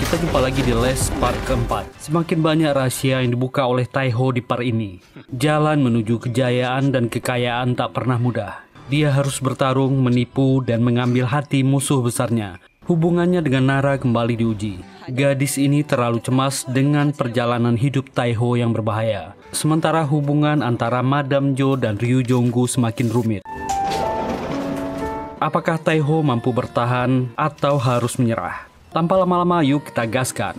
Kita jumpa lagi di Les part keempat. Semakin banyak rahasia yang dibuka oleh Taiho di part ini. Jalan menuju kejayaan dan kekayaan tak pernah mudah. Dia harus bertarung, menipu, dan mengambil hati musuh besarnya. Hubungannya dengan Nara kembali diuji. Gadis ini terlalu cemas dengan perjalanan hidup Taiho yang berbahaya. Sementara hubungan antara Madame Jo dan Ryu Jonggu semakin rumit. Apakah Taiho mampu bertahan atau harus menyerah? Tanpa lama-lama, yuk kita gaskan.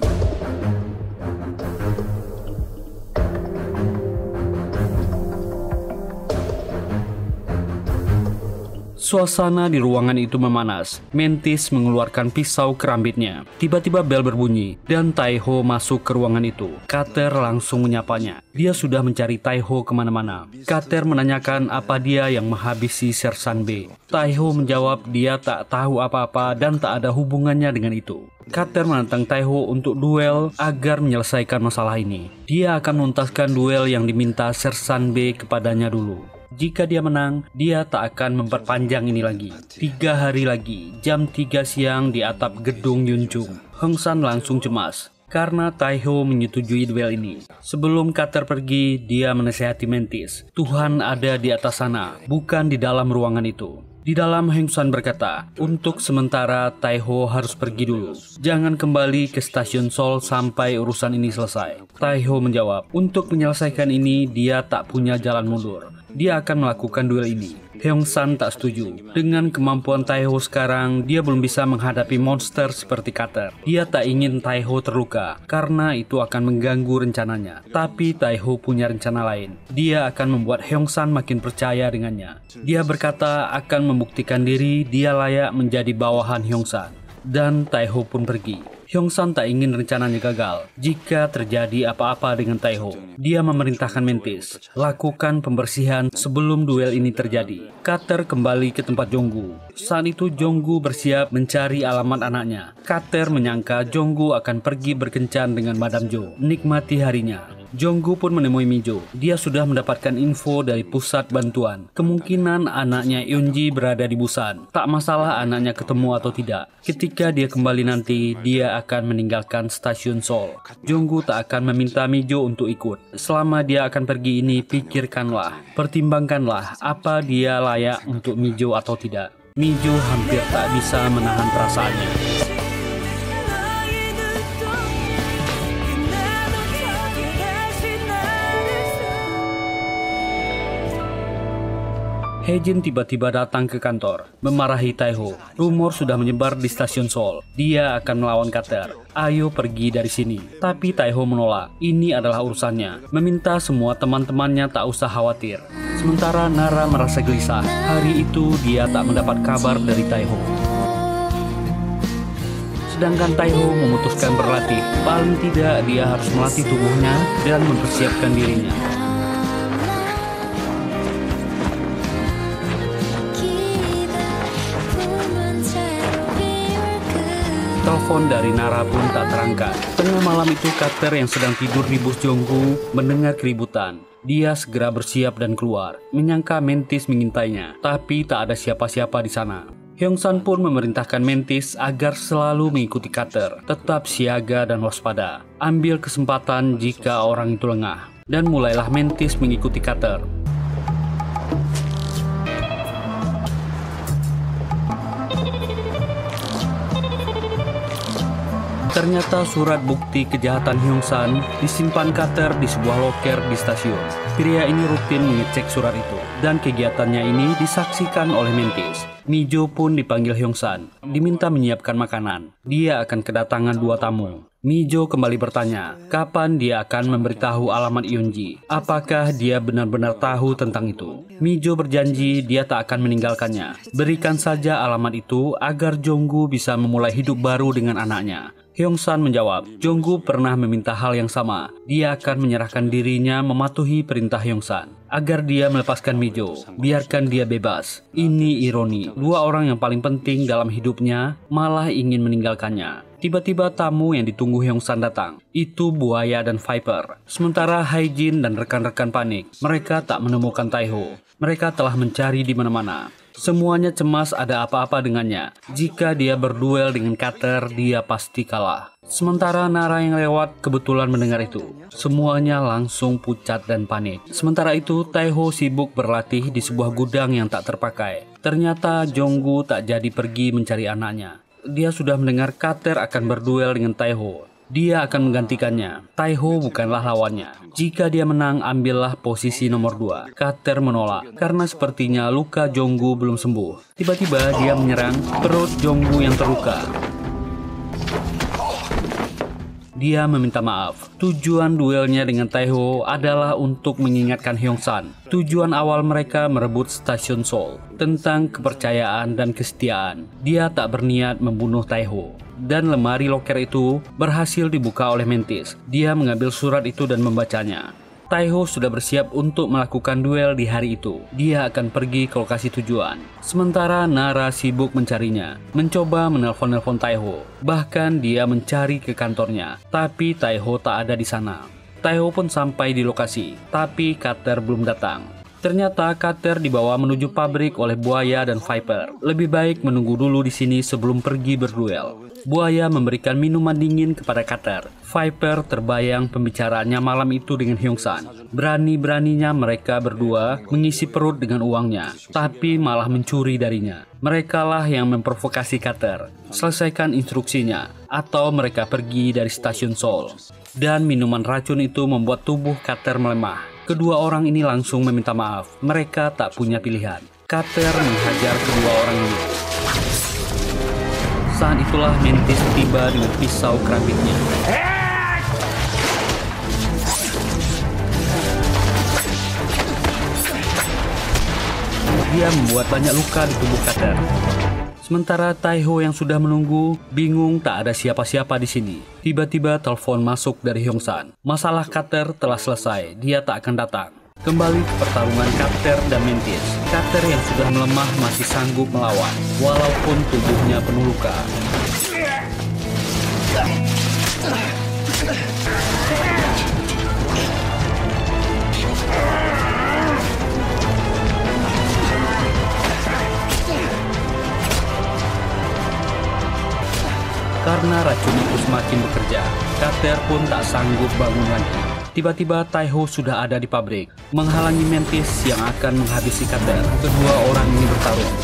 Suasana di ruangan itu memanas. Mantis mengeluarkan pisau kerambitnya. Tiba-tiba bel berbunyi dan Taiho masuk ke ruangan itu. Carter langsung menyapanya. Dia sudah mencari Taiho kemana-mana. Carter menanyakan apa dia yang menghabisi Sersan B. Taiho menjawab dia tak tahu apa-apa dan tak ada hubungannya dengan itu. Carter menantang Taiho untuk duel agar menyelesaikan masalah ini. Dia akan menuntaskan duel yang diminta Sersan B kepadanya dulu. Jika dia menang, dia tak akan memperpanjang ini lagi. 3 hari lagi, jam 3 siang di atap gedung Yunjung. Hong San langsung cemas karena Taiho menyetujui duel ini. Sebelum Carter pergi, dia menasihati Mantis. Tuhan ada di atas sana, bukan di dalam ruangan itu. Di dalam, Hong San berkata, untuk sementara Taiho harus pergi dulu. Jangan kembali ke stasiun Seoul sampai urusan ini selesai. Taiho menjawab, untuk menyelesaikan ini dia tak punya jalan mundur. Dia akan melakukan duel ini. Hong San tak setuju. Dengan kemampuan Taiho sekarang, dia belum bisa menghadapi monster seperti Carter. Dia tak ingin Taiho terluka, karena itu akan mengganggu rencananya. Tapi Taiho punya rencana lain. Dia akan membuat Hong San makin percaya dengannya. Dia berkata akan membuktikan diri dia layak menjadi bawahan Hong San. Dan Taiho pun pergi. Hong San tak ingin rencananya gagal. Jika terjadi apa-apa dengan Taiho, dia memerintahkan Mantis, lakukan pembersihan sebelum duel ini terjadi. Carter kembali ke tempat Jonggu. Saat itu Jonggu bersiap mencari alamat anaknya. Carter menyangka Jonggu akan pergi berkencan dengan Madame Jo. Nikmati harinya. Jonggu pun menemui Mijo. Dia sudah mendapatkan info dari pusat bantuan. Kemungkinan anaknya Eunji berada di Busan. Tak masalah anaknya ketemu atau tidak. Ketika dia kembali nanti, dia akan meninggalkan stasiun Seoul. Jonggu tak akan meminta Mijo untuk ikut. Selama dia akan pergi ini, pikirkanlah, pertimbangkanlah apa dia layak untuk Mijo atau tidak. Mijo hampir tak bisa menahan perasaannya. Haejin tiba-tiba datang ke kantor, memarahi Taiho. Rumor sudah menyebar di stasiun Seoul. Dia akan melawan Carter. Ayo pergi dari sini. Tapi Taiho menolak. Ini adalah urusannya. Meminta semua teman-temannya tak usah khawatir. Sementara Nara merasa gelisah. Hari itu dia tak mendapat kabar dari Taiho. Sedangkan Taiho memutuskan berlatih. Paling tidak dia harus melatih tubuhnya dan mempersiapkan dirinya. Telepon dari Nara pun tak terangkat. Tengah malam itu Carter yang sedang tidur di bus Jonggu mendengar keributan. Dia segera bersiap dan keluar, menyangka Mantis mengintainya, tapi tak ada siapa-siapa di sana. Hong San pun memerintahkan Mantis agar selalu mengikuti Carter, tetap siaga dan waspada. Ambil kesempatan jika orang itu lengah. Dan mulailah Mantis mengikuti Carter. Ternyata surat bukti kejahatan Hong San disimpan Carter di sebuah loker di stasiun. Pria ini rutin mengecek surat itu, dan kegiatannya ini disaksikan oleh Mantis. Mijo pun dipanggil Hong San, diminta menyiapkan makanan. Dia akan kedatangan 2 tamu. Mijo kembali bertanya, kapan dia akan memberitahu alamat Eunji? Apakah dia benar-benar tahu tentang itu? Mijo berjanji dia tak akan meninggalkannya. Berikan saja alamat itu agar Jonggu bisa memulai hidup baru dengan anaknya. Hong San menjawab, Jonggu pernah meminta hal yang sama. Dia akan menyerahkan dirinya mematuhi perintah Hong San agar dia melepaskan Mijo. Biarkan dia bebas. Ini ironi. 2 orang yang paling penting dalam hidupnya malah ingin meninggalkannya. Tiba-tiba tamu yang ditunggu Hong San datang. Itu Buaya dan Viper. Sementara Haejin dan rekan-rekan panik. Mereka tak menemukan Taiho. Mereka telah mencari di mana-mana. Semuanya cemas ada apa-apa dengannya. Jika dia berduel dengan Carter, dia pasti kalah. Sementara Nara yang lewat kebetulan mendengar itu. Semuanya langsung pucat dan panik. Sementara itu, Taiho sibuk berlatih di sebuah gudang yang tak terpakai. Ternyata Jonggu tak jadi pergi mencari anaknya. Dia sudah mendengar Carter akan berduel dengan Taiho. Dia akan menggantikannya. Taiho bukanlah lawannya. Jika dia menang, ambillah posisi nomor 2. Carter menolak karena sepertinya luka Jonggu belum sembuh. Tiba-tiba dia menyerang perut Jonggu yang terluka. Dia meminta maaf. Tujuan duelnya dengan Taiho adalah untuk mengingatkan Hyung-san. Tujuan awal mereka merebut stasiun Seoul tentang kepercayaan dan kesetiaan. Dia tak berniat membunuh Taiho. Dan lemari loker itu berhasil dibuka oleh Mantis. Dia mengambil surat itu dan membacanya. Taiho sudah bersiap untuk melakukan duel di hari itu. Dia akan pergi ke lokasi tujuan. Sementara Nara sibuk mencarinya, mencoba menelpon-nelpon Taiho. Bahkan dia mencari ke kantornya, tapi Taiho tak ada di sana. Taiho pun sampai di lokasi, tapi Carter belum datang. Ternyata Carter dibawa menuju pabrik oleh Buaya dan Viper. Lebih baik menunggu dulu di sini sebelum pergi berduel. Buaya memberikan minuman dingin kepada Carter. Viper terbayang pembicaraannya malam itu dengan Hyung-san. Berani-beraninya mereka berdua mengisi perut dengan uangnya, tapi malah mencuri darinya. Merekalah yang memprovokasi Carter. Selesaikan instruksinya, atau mereka pergi dari stasiun Seoul. Dan minuman racun itu membuat tubuh Carter melemah. Kedua orang ini langsung meminta maaf. Mereka tak punya pilihan. Carter menghajar kedua orang ini. Saat itulah Mantis tiba dengan pisau kerambitnya. Dia membuat banyak luka di tubuh Carter. Sementara Taiho yang sudah menunggu, bingung tak ada siapa-siapa di sini. Tiba-tiba telepon masuk dari Hyung-san. Masalah Carter telah selesai, dia tak akan datang. Kembali ke pertarungan Carter dan Mantis. Carter yang sudah melemah masih sanggup melawan, walaupun tubuhnya penuh luka. Karena racun itu semakin bekerja, Carter pun tak sanggup bangun lagi. Tiba-tiba Taiho sudah ada di pabrik, menghalangi Mantis yang akan menghabisi Carter. Kedua orang ini bertarung.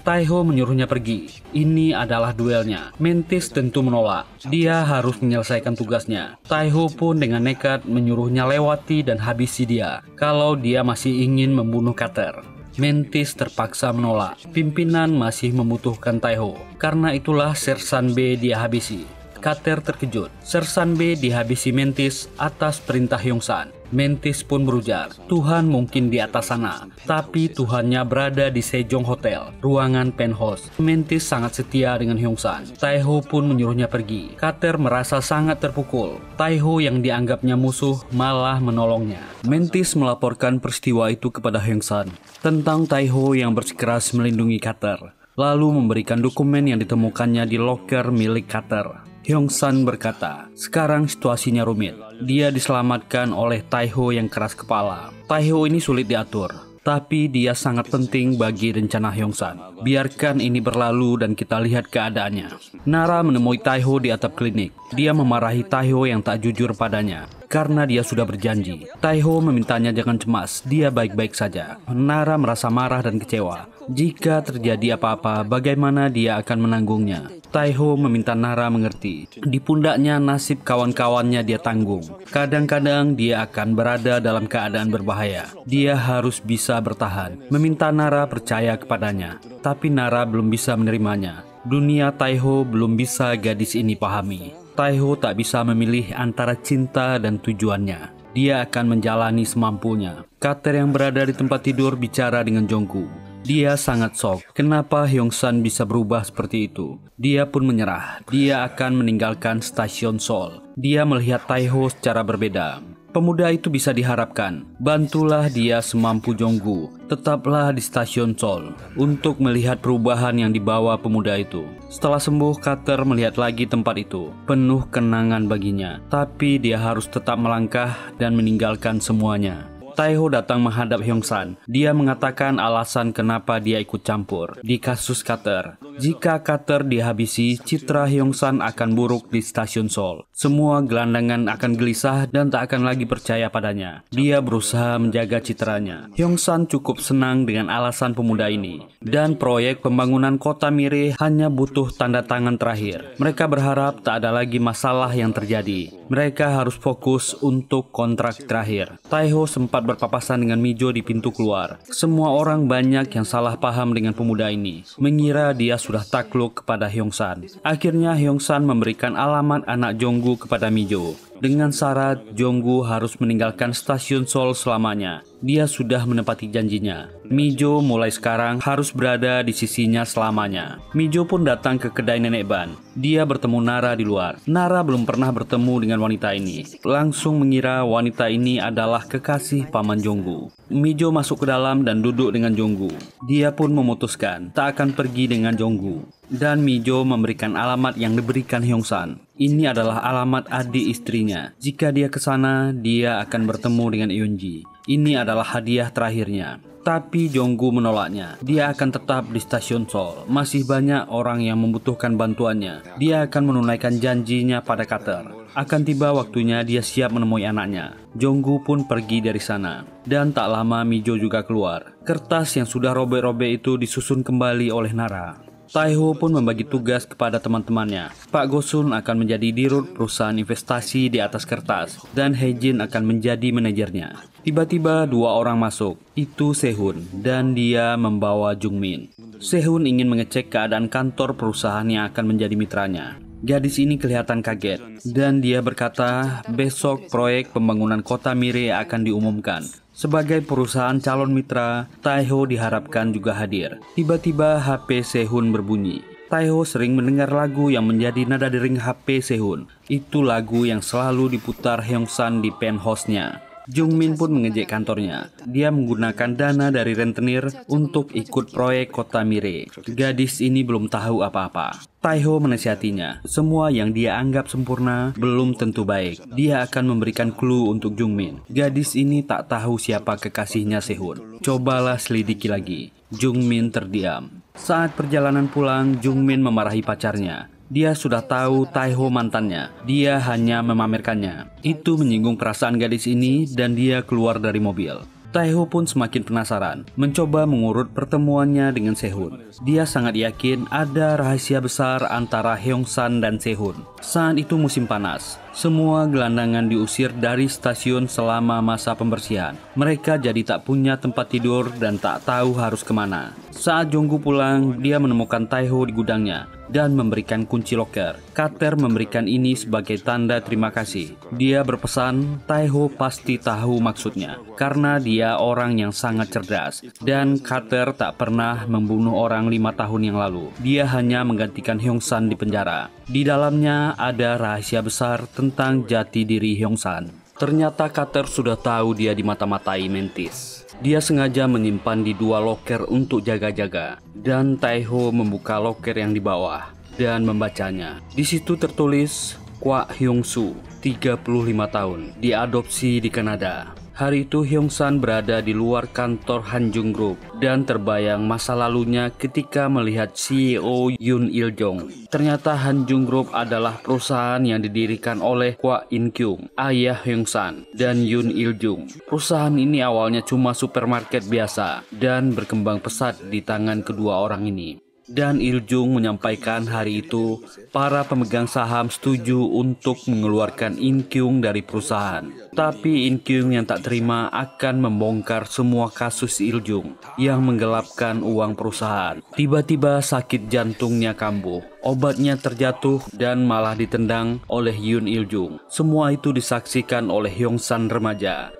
Taiho menyuruhnya pergi. Ini adalah duelnya. Mantis tentu menolak. Dia harus menyelesaikan tugasnya. Taiho pun dengan nekat menyuruhnya lewati dan habisi dia kalau dia masih ingin membunuh Carter. Mantis terpaksa menolak. Pimpinan masih membutuhkan Taiho. Karena itulah Sersan B dia habisi. Carter terkejut. Sersan B dihabisi Mantis atas perintah Hyung-san. Mantis pun berujar, Tuhan mungkin di atas sana, tapi Tuhannya berada di Sejong Hotel, ruangan penthouse. Mantis sangat setia dengan Hyung-san. Taiho pun menyuruhnya pergi. Carter merasa sangat terpukul. Taiho yang dianggapnya musuh malah menolongnya. Mantis melaporkan peristiwa itu kepada Hyung-san tentang Taiho yang bersikeras melindungi Carter, lalu memberikan dokumen yang ditemukannya di loker milik Carter. Hyung-san berkata, sekarang situasinya rumit. Dia diselamatkan oleh Taiho yang keras kepala. Taiho ini sulit diatur, tapi dia sangat penting bagi rencana Hyung-san. Biarkan ini berlalu dan kita lihat keadaannya. Nara menemui Taiho di atap klinik. Dia memarahi Taiho yang tak jujur padanya karena dia sudah berjanji. Taiho memintanya jangan cemas, dia baik-baik saja. Nara merasa marah dan kecewa. Jika terjadi apa-apa, bagaimana dia akan menanggungnya? Taiho meminta Nara mengerti. Di pundaknya nasib kawan-kawannya dia tanggung. Kadang-kadang dia akan berada dalam keadaan berbahaya. Dia harus bisa bertahan. Meminta Nara percaya kepadanya. Tapi Nara belum bisa menerimanya. Dunia Taiho belum bisa gadis ini pahami. Taiho tak bisa memilih antara cinta dan tujuannya. Dia akan menjalani semampunya. Carter yang berada di tempat tidur bicara dengan Jonggu. Dia sangat shock. Kenapa Hyung-san bisa berubah seperti itu? Dia pun menyerah. Dia akan meninggalkan stasiun Seoul. Dia melihat Taiho secara berbeda. Pemuda itu bisa diharapkan. Bantulah dia semampu Jonggu. Tetaplah di stasiun Seoul untuk melihat perubahan yang dibawa pemuda itu. Setelah sembuh, Carter melihat lagi tempat itu. Penuh kenangan baginya. Tapi dia harus tetap melangkah dan meninggalkan semuanya. Tae-ho datang menghadap Hyung-san. Dia mengatakan alasan kenapa dia ikut campur di kasus Carter. Jika Carter dihabisi, citra Hyung-san akan buruk di stasiun Seoul. Semua gelandangan akan gelisah dan tak akan lagi percaya padanya. Dia berusaha menjaga citranya. Hyung-san cukup senang dengan alasan pemuda ini. Dan proyek pembangunan kota Mire hanya butuh tanda tangan terakhir. Mereka berharap tak ada lagi masalah yang terjadi. Mereka harus fokus untuk kontrak terakhir. Tae-ho sempat berpapasan dengan Mijo di pintu keluar. Semua orang banyak yang salah paham dengan pemuda ini, mengira dia sudah takluk kepada Hyung-san. Akhirnya Hyung-san memberikan alamat anak Jonggu kepada Mijo. Dengan syarat Jonggu harus meninggalkan stasiun Seoul selamanya. Dia sudah menepati janjinya. Mijo mulai sekarang harus berada di sisinya selamanya. Mijo pun datang ke kedai Nenek Ban. Dia bertemu Nara di luar. Nara belum pernah bertemu dengan wanita ini. Langsung mengira wanita ini adalah kekasih paman Jonggu. Mijo masuk ke dalam dan duduk dengan Jonggu. Dia pun memutuskan tak akan pergi dengan Jonggu. Dan Mijo memberikan alamat yang diberikan Hyung-san. Ini adalah alamat adik istrinya. Jika dia ke sana, dia akan bertemu dengan Eunji. Ini adalah hadiah terakhirnya. Tapi Jonggu menolaknya. Dia akan tetap di stasiun Seoul. Masih banyak orang yang membutuhkan bantuannya. Dia akan menunaikan janjinya pada Carter. Akan tiba waktunya dia siap menemui anaknya. Jonggu pun pergi dari sana. Dan tak lama Mijo juga keluar. Kertas yang sudah robek-robek itu disusun kembali oleh Nara. Tae-ho pun membagi tugas kepada teman-temannya. Pak Go-sun akan menjadi dirut perusahaan investasi di atas kertas dan Hae-jin akan menjadi manajernya. Tiba-tiba dua orang masuk. Itu Sehun dan dia membawa Jungmin. Sehun ingin mengecek keadaan kantor perusahaan yang akan menjadi mitranya. Gadis ini kelihatan kaget dan dia berkata besok proyek pembangunan kota Mire akan diumumkan. Sebagai perusahaan calon mitra, Tae-ho diharapkan juga hadir. Tiba-tiba HP Sehun berbunyi. Tae-ho sering mendengar lagu yang menjadi nada dering HP Sehun. Itu lagu yang selalu diputar Hyung-san di penthouse-nya. Jungmin pun mengejek kantornya. Dia menggunakan dana dari rentenir untuk ikut proyek kota Mire. Gadis ini belum tahu apa-apa. Tae-ho menasihatinya. Semua yang dia anggap sempurna belum tentu baik. Dia akan memberikan clue untuk Jungmin. Gadis ini tak tahu siapa kekasihnya Sehun. Cobalah selidiki lagi. Jungmin terdiam. Saat perjalanan pulang, Jungmin memarahi pacarnya. Dia sudah tahu Tae-ho mantannya. Dia hanya memamerkannya. Itu menyinggung perasaan gadis ini dan dia keluar dari mobil. Tae-ho pun semakin penasaran, mencoba mengurut pertemuannya dengan Sehun. Dia sangat yakin ada rahasia besar antara Hyung-san dan Sehun. Saat itu musim panas. Semua gelandangan diusir dari stasiun selama masa pembersihan. Mereka jadi tak punya tempat tidur dan tak tahu harus kemana. Saat Jonggu pulang, dia menemukan Tae-ho di gudangnya dan memberikan kunci loker. Carter memberikan ini sebagai tanda terima kasih. Dia berpesan Tae-ho pasti tahu maksudnya karena dia orang yang sangat cerdas dan Carter tak pernah membunuh orang 5 tahun yang lalu. Dia hanya menggantikan Hyung-san di penjara. Di dalamnya ada rahasia besar tentang jati diri Hyung-san. Ternyata Carter sudah tahu dia dimata-matai Mantis. Dia sengaja menyimpan di 2 loker untuk jaga-jaga. Dan Tae-ho membuka loker yang di bawah dan membacanya. Di situ tertulis Kwak Hyung-soo, 35 tahun, diadopsi di Kanada. Hari itu Hyung-san berada di luar kantor Hanjung Group dan terbayang masa lalunya ketika melihat CEO Yoon Il-jong. Ternyata Hanjung Group adalah perusahaan yang didirikan oleh Kwak In-kyung, ayah Hyung-san, dan Yoon Il-jung. Perusahaan ini awalnya cuma supermarket biasa dan berkembang pesat di tangan kedua orang ini. Dan Il-jung menyampaikan hari itu para pemegang saham setuju untuk mengeluarkan In-kyung dari perusahaan. Tapi In-kyung yang tak terima akan membongkar semua kasus Il-jung yang menggelapkan uang perusahaan. Tiba-tiba sakit jantungnya kambuh, obatnya terjatuh dan malah ditendang oleh Yoon Il-jung. Semua itu disaksikan oleh Hyung-san remaja.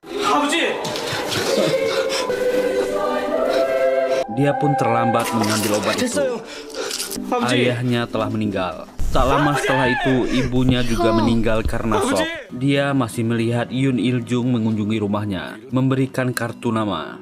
Dia pun terlambat mengambil obat itu. Ayahnya telah meninggal. Tak lama setelah itu, ibunya juga meninggal karena shock. Dia masih melihat Yoon Il Jung mengunjungi rumahnya, memberikan kartu nama.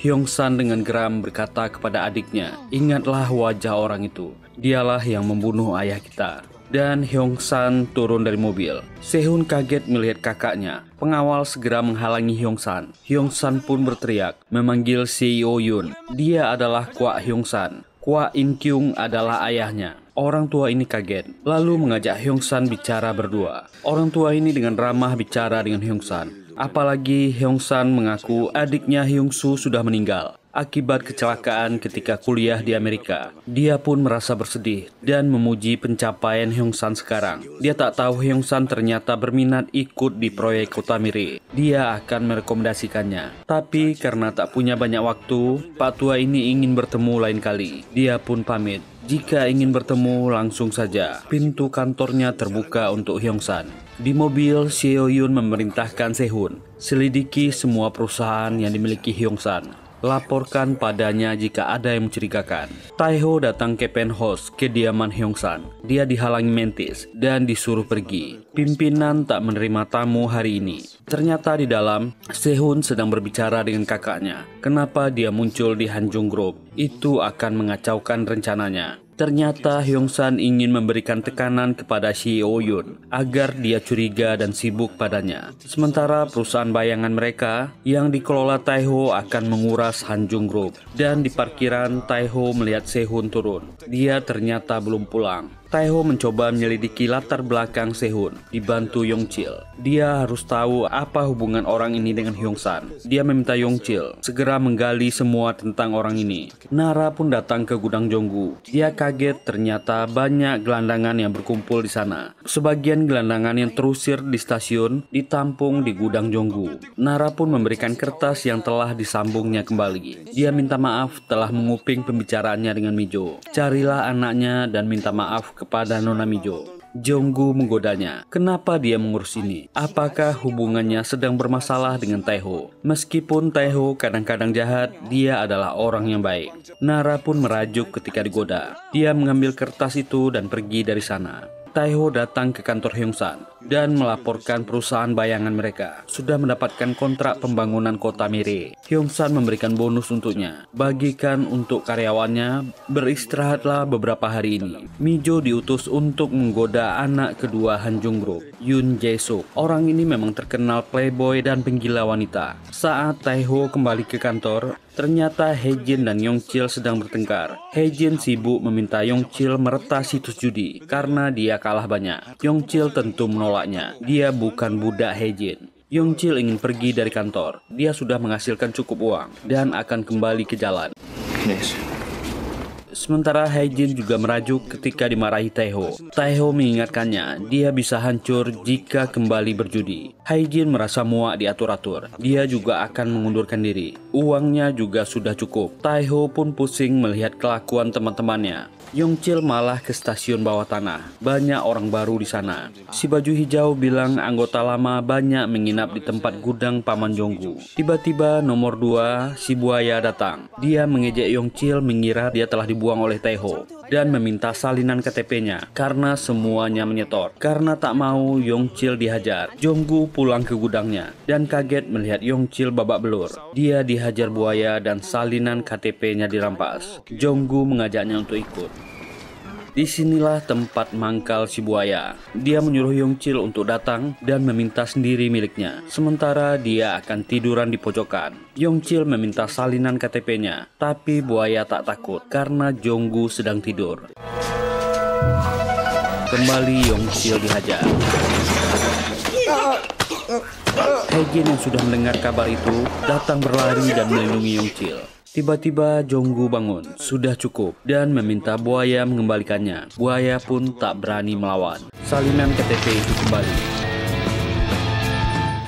Hyung San dengan geram berkata kepada adiknya, "Ingatlah wajah orang itu. Dialah yang membunuh ayah kita." Dan Hyung San turun dari mobil. Sehun kaget melihat kakaknya. Pengawal segera menghalangi Hyung San. Hyung San pun berteriak, memanggil CEO Yoon. Dia adalah Kwa Hyung San. Kwa In Kyung adalah ayahnya. Orang tua ini kaget, lalu mengajak Hyung San bicara berdua. Orang tua ini dengan ramah bicara dengan Hyung San. Apalagi Hyung San mengaku adiknya Hyung Soo sudah meninggal akibat kecelakaan ketika kuliah di Amerika. Dia pun merasa bersedih dan memuji pencapaian Hyung San sekarang. Dia tak tahu Hyung San ternyata berminat ikut di proyek Kotamiri. Dia akan merekomendasikannya. Tapi karena tak punya banyak waktu, Pak Tua ini ingin bertemu lain kali. Dia pun pamit. Jika ingin bertemu, langsung saja. Pintu kantornya terbuka untuk Hyung San. Di mobil, Seo Yoon memerintahkan Sehun, selidiki semua perusahaan yang dimiliki Hyung San. Laporkan padanya jika ada yang mencurigakan. Taeho datang ke penthouse kediaman Hyung San. Dia dihalangi Mantis dan disuruh pergi. Pimpinan tak menerima tamu hari ini. Ternyata di dalam, Sehun sedang berbicara dengan kakaknya. Kenapa dia muncul di Hanjung Group? Itu akan mengacaukan rencananya. Ternyata Hyung San ingin memberikan tekanan kepada CEO Yoon agar dia curiga dan sibuk padanya. Sementara perusahaan bayangan mereka yang dikelola Taeho akan menguras Hanjung Group. Dan di parkiran, Taeho melihat Sehun turun. Dia ternyata belum pulang. Taeho mencoba menyelidiki latar belakang Sehun, dibantu Yongchil. Dia harus tahu apa hubungan orang ini dengan Hyung San. Dia meminta Yongchil segera menggali semua tentang orang ini. Nara pun datang ke gudang Jonggu. Dia kaget ternyata banyak gelandangan yang berkumpul di sana. Sebagian gelandangan yang terusir di stasiun ditampung di gudang Jonggu. Nara pun memberikan kertas yang telah disambungnya kembali. Dia minta maaf telah menguping pembicaraannya dengan Mijo. Carilah anaknya dan minta maaf kepada Nona Mijo. Jonggu menggodanya. Kenapa dia mengurus ini? Apakah hubungannya sedang bermasalah dengan Taeho? Meskipun Taeho kadang-kadang jahat, dia adalah orang yang baik. Nara pun merajuk ketika digoda. Dia mengambil kertas itu dan pergi dari sana. Taeho datang ke kantor Hyung San dan melaporkan perusahaan bayangan mereka sudah mendapatkan kontrak pembangunan kota Mire. Hyung San memberikan bonus untuknya. Bagikan untuk karyawannya, beristirahatlah beberapa hari ini. Mijo diutus untuk menggoda anak kedua Hanjung Group, Yoon Jae-suk. Orang ini memang terkenal playboy dan penggila wanita. Saat Taeho kembali ke kantor, ternyata Haejin dan Yongchil sedang bertengkar. Haejin sibuk meminta Yongchil meretas situs judi karena dia kalah banyak. Yongchil tentu menolaknya. Dia bukan budak Haejin. Yongchil ingin pergi dari kantor. Dia sudah menghasilkan cukup uang dan akan kembali ke jalan. Sementara Haejin juga merajuk ketika dimarahi Taeho. Taeho mengingatkannya, dia bisa hancur jika kembali berjudi. Haejin merasa muak diatur-atur. Dia juga akan mengundurkan diri. Uangnya juga sudah cukup. Taeho pun pusing melihat kelakuan teman-temannya. Yongchil malah ke stasiun bawah tanah. Banyak orang baru di sana. Si baju hijau bilang anggota lama banyak menginap di tempat gudang Paman Jonggu. Tiba-tiba nomor 2, si buaya datang. Dia mengejek Yongchil mengira dia telah dibuang oleh Taeho dan meminta salinan KTP-nya karena semuanya menyetor. Karena tak mau Yongchil dihajar, Jonggu pulang ke gudangnya dan kaget melihat Yongchil babak belur. Dia dihajar buaya dan salinan KTP-nya dirampas. Jonggu mengajaknya untuk ikut. Disinilah tempat mangkal si buaya. Dia menyuruh Yongchil untuk datang dan meminta sendiri miliknya. Sementara dia akan tiduran di pojokan. Yongchil meminta salinan KTP-nya, tapi buaya tak takut karena Jonggu sedang tidur. Kembali Yongchil dihajar. Haejin yang sudah mendengar kabar itu datang berlari dan melindungi Yongchil. Tiba-tiba Jonggu bangun, sudah cukup, dan meminta buaya mengembalikannya. Buaya pun tak berani melawan. Salinan KTP itu kembali.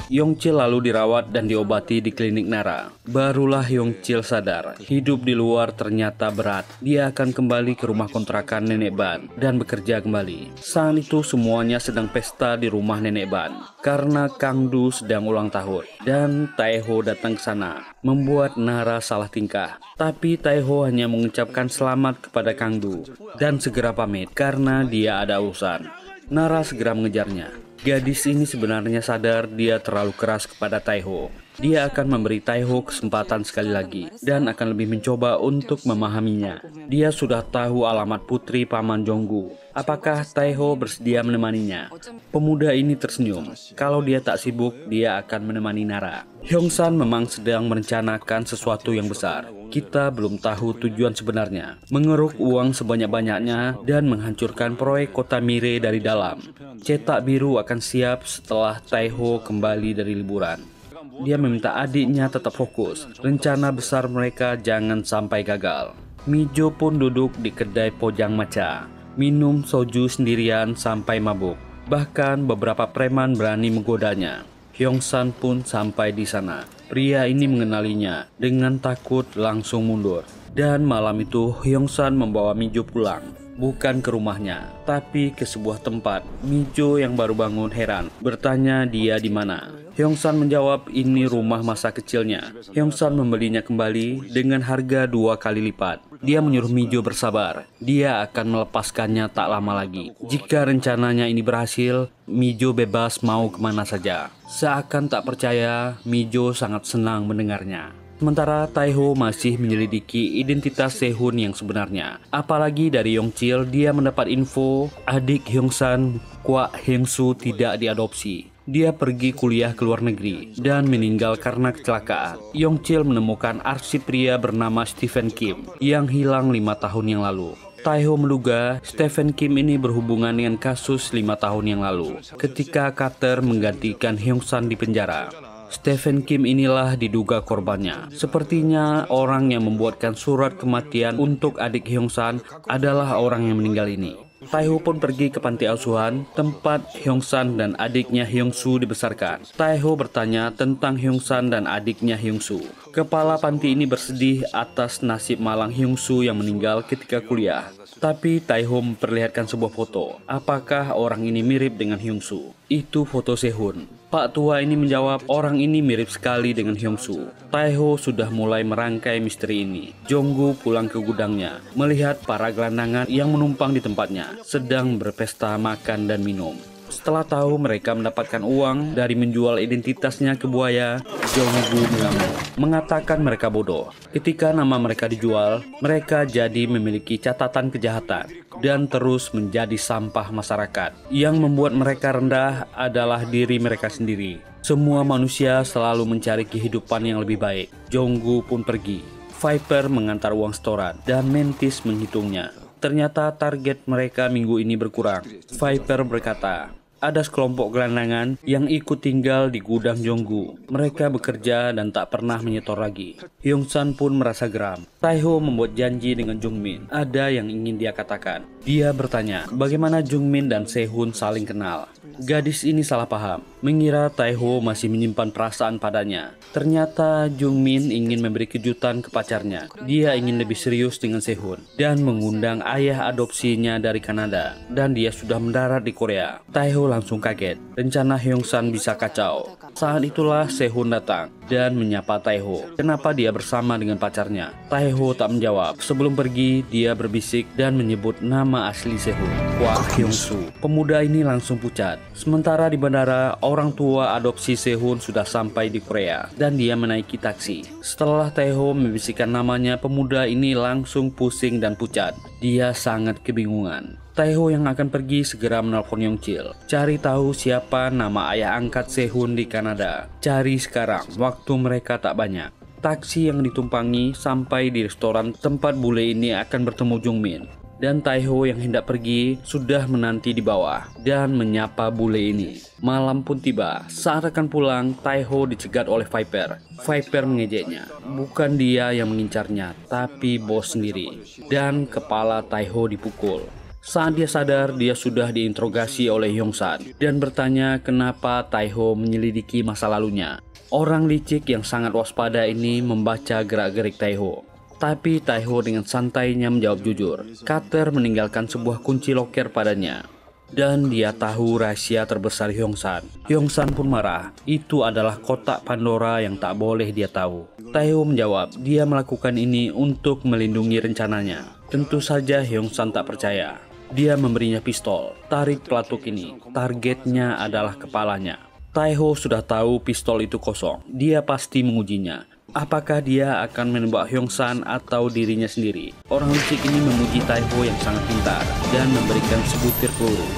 Yongchil lalu dirawat dan diobati di klinik Nara. Barulah Yongchil sadar, hidup di luar ternyata berat. Dia akan kembali ke rumah kontrakan Nenek Ban dan bekerja kembali. Saat itu semuanya sedang pesta di rumah Nenek Ban karena Kang Du sedang ulang tahun. Dan Taeho datang ke sana, membuat Nara salah tingkah. Tapi Taeho hanya mengucapkan selamat kepada Kang Du dan segera pamit karena dia ada urusan. Nara segera mengejarnya. Gadis ini sebenarnya sadar dia terlalu keras kepada Taeho. Dia akan memberi Taeho kesempatan sekali lagi dan akan lebih mencoba untuk memahaminya. Dia sudah tahu alamat putri Paman Jonggu. Apakah Taeho bersedia menemaninya? Pemuda ini tersenyum. Kalau dia tak sibuk, dia akan menemani Nara. Hyungsan memang sedang merencanakan sesuatu yang besar. Kita belum tahu tujuan sebenarnya. Mengeruk uang sebanyak-banyaknya dan menghancurkan proyek kota Mire dari dalam. Cetak biru akan siap setelah Taeho kembali dari liburan. Dia meminta adiknya tetap fokus. Rencana besar mereka jangan sampai gagal. Mijo pun duduk di kedai Pojang Macha, minum soju sendirian sampai mabuk. Bahkan beberapa preman berani menggodanya. Hyungsan pun sampai di sana. Pria ini mengenalinya. Dengan takut langsung mundur. Dan malam itu Hyungsan membawa Mijo pulang. Bukan ke rumahnya, tapi ke sebuah tempat. Mijo yang baru bangun heran, bertanya dia di mana. Hyungsan menjawab ini rumah masa kecilnya. Hyungsan membelinya kembali dengan harga 2 kali lipat. Dia menyuruh Mijo bersabar. Dia akan melepaskannya tak lama lagi. Jika rencananya ini berhasil, Mijo bebas mau kemana saja. Seakan tak percaya, Mijo sangat senang mendengarnya. Sementara Taeho masih menyelidiki identitas Sehun yang sebenarnya. Apalagi dari Yongchil, dia mendapat info adik Hyungsan, Kwak Hyungsu, tidak diadopsi. Dia pergi kuliah ke luar negeri dan meninggal karena kecelakaan. Yongchil menemukan arsip pria bernama Stephen Kim yang hilang 5 tahun yang lalu. Taeho menduga Stephen Kim ini berhubungan dengan kasus 5 tahun yang lalu ketika Carter menggantikan Hyungsan di penjara. Stephen Kim inilah diduga korbannya. Sepertinya orang yang membuatkan surat kematian untuk adik Hyungsan adalah orang yang meninggal ini. Taeho pun pergi ke panti asuhan tempat Hyungsan dan adiknya Hyungsu dibesarkan. Taeho bertanya tentang Hyungsan dan adiknya Hyungsu. Kepala panti ini bersedih atas nasib malang Hyungsu yang meninggal ketika kuliah. Tapi Taeho memperlihatkan sebuah foto. Apakah orang ini mirip dengan Hyungsu? Itu foto Sehun. Pak tua ini menjawab orang ini mirip sekali dengan Hyungsu. Taeho sudah mulai merangkai misteri ini. Jonggu pulang ke gudangnya, melihat para gelandangan yang menumpang di tempatnya, sedang berpesta makan dan minum. Setelah tahu mereka mendapatkan uang dari menjual identitasnya ke buaya, Jonggu mengamuk, mengatakan mereka bodoh. Ketika nama mereka dijual, mereka jadi memiliki catatan kejahatan dan terus menjadi sampah masyarakat. Yang membuat mereka rendah adalah diri mereka sendiri. Semua manusia selalu mencari kehidupan yang lebih baik. Jonggu pun pergi. Viper mengantar uang setoran dan Mantis menghitungnya. Ternyata target mereka minggu ini berkurang. Viper berkata, ada sekelompok gelandangan yang ikut tinggal di gudang Jonggu. Mereka bekerja dan tak pernah menyetor lagi. Hyungsan pun merasa geram. Taeho membuat janji dengan Jungmin. Ada yang ingin dia katakan. Dia bertanya, bagaimana Jungmin dan Sehun saling kenal. Gadis ini salah paham, mengira Taeho masih menyimpan perasaan padanya. Ternyata Jungmin ingin memberi kejutan ke pacarnya. Dia ingin lebih serius dengan Sehun dan mengundang ayah adopsinya dari Kanada. Dan dia sudah mendarat di Korea. Taeho langsung kaget. Rencana Hyungsan bisa kacau. Saat itulah Sehun datang dan menyapa Taeho. Kenapa dia bersama dengan pacarnya? Taeho tak menjawab. Sebelum pergi, dia berbisik dan menyebut nama asli Sehun, Kwak Hyungsu. Pemuda ini langsung pucat. Sementara di bandara, orang tua adopsi Sehun sudah sampai di Korea dan dia menaiki taksi. Setelah Taeho membisikkan namanya, pemuda ini langsung pusing dan pucat. Dia sangat kebingungan. Taeho yang akan pergi segera menelpon Yongchil. Cari tahu siapa nama ayah angkat Sehun di Kanada. Cari sekarang, waktu mereka tak banyak. Taksi yang ditumpangi sampai di restoran tempat bule ini akan bertemu Jungmin. Dan Taeho yang hendak pergi sudah menanti di bawah dan menyapa bule ini. Malam pun tiba. Saat akan pulang, Taeho dicegat oleh Viper. Viper mengejeknya. Bukan dia yang mengincarnya, tapi bos sendiri. Dan kepala Taeho dipukul. Saat dia sadar, dia sudah diinterogasi oleh Hyung-san dan bertanya kenapa Tae-ho menyelidiki masa lalunya. Orang licik yang sangat waspada ini membaca gerak-gerik Tae-ho. Tapi Tae-ho dengan santainya menjawab jujur. Carter meninggalkan sebuah kunci loker padanya. Dan dia tahu rahasia terbesar Hyung-san. Hyung-san pun marah. Itu adalah kotak Pandora yang tak boleh dia tahu. Tae-ho menjawab, dia melakukan ini untuk melindungi rencananya. Tentu saja Hyung-san tak percaya. Dia memberinya pistol. Tarik pelatuk ini. Targetnya adalah kepalanya. Tae-ho sudah tahu pistol itu kosong. Dia pasti mengujinya. Apakah dia akan menembak Hyung-san atau dirinya sendiri? Orang licik ini memuji Tae-ho yang sangat pintar dan memberikan sebutir peluru.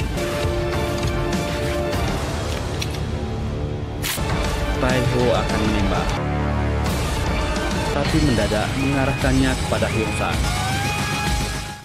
Tae-ho akan menembak, tapi mendadak mengarahkannya kepada Hyung-san.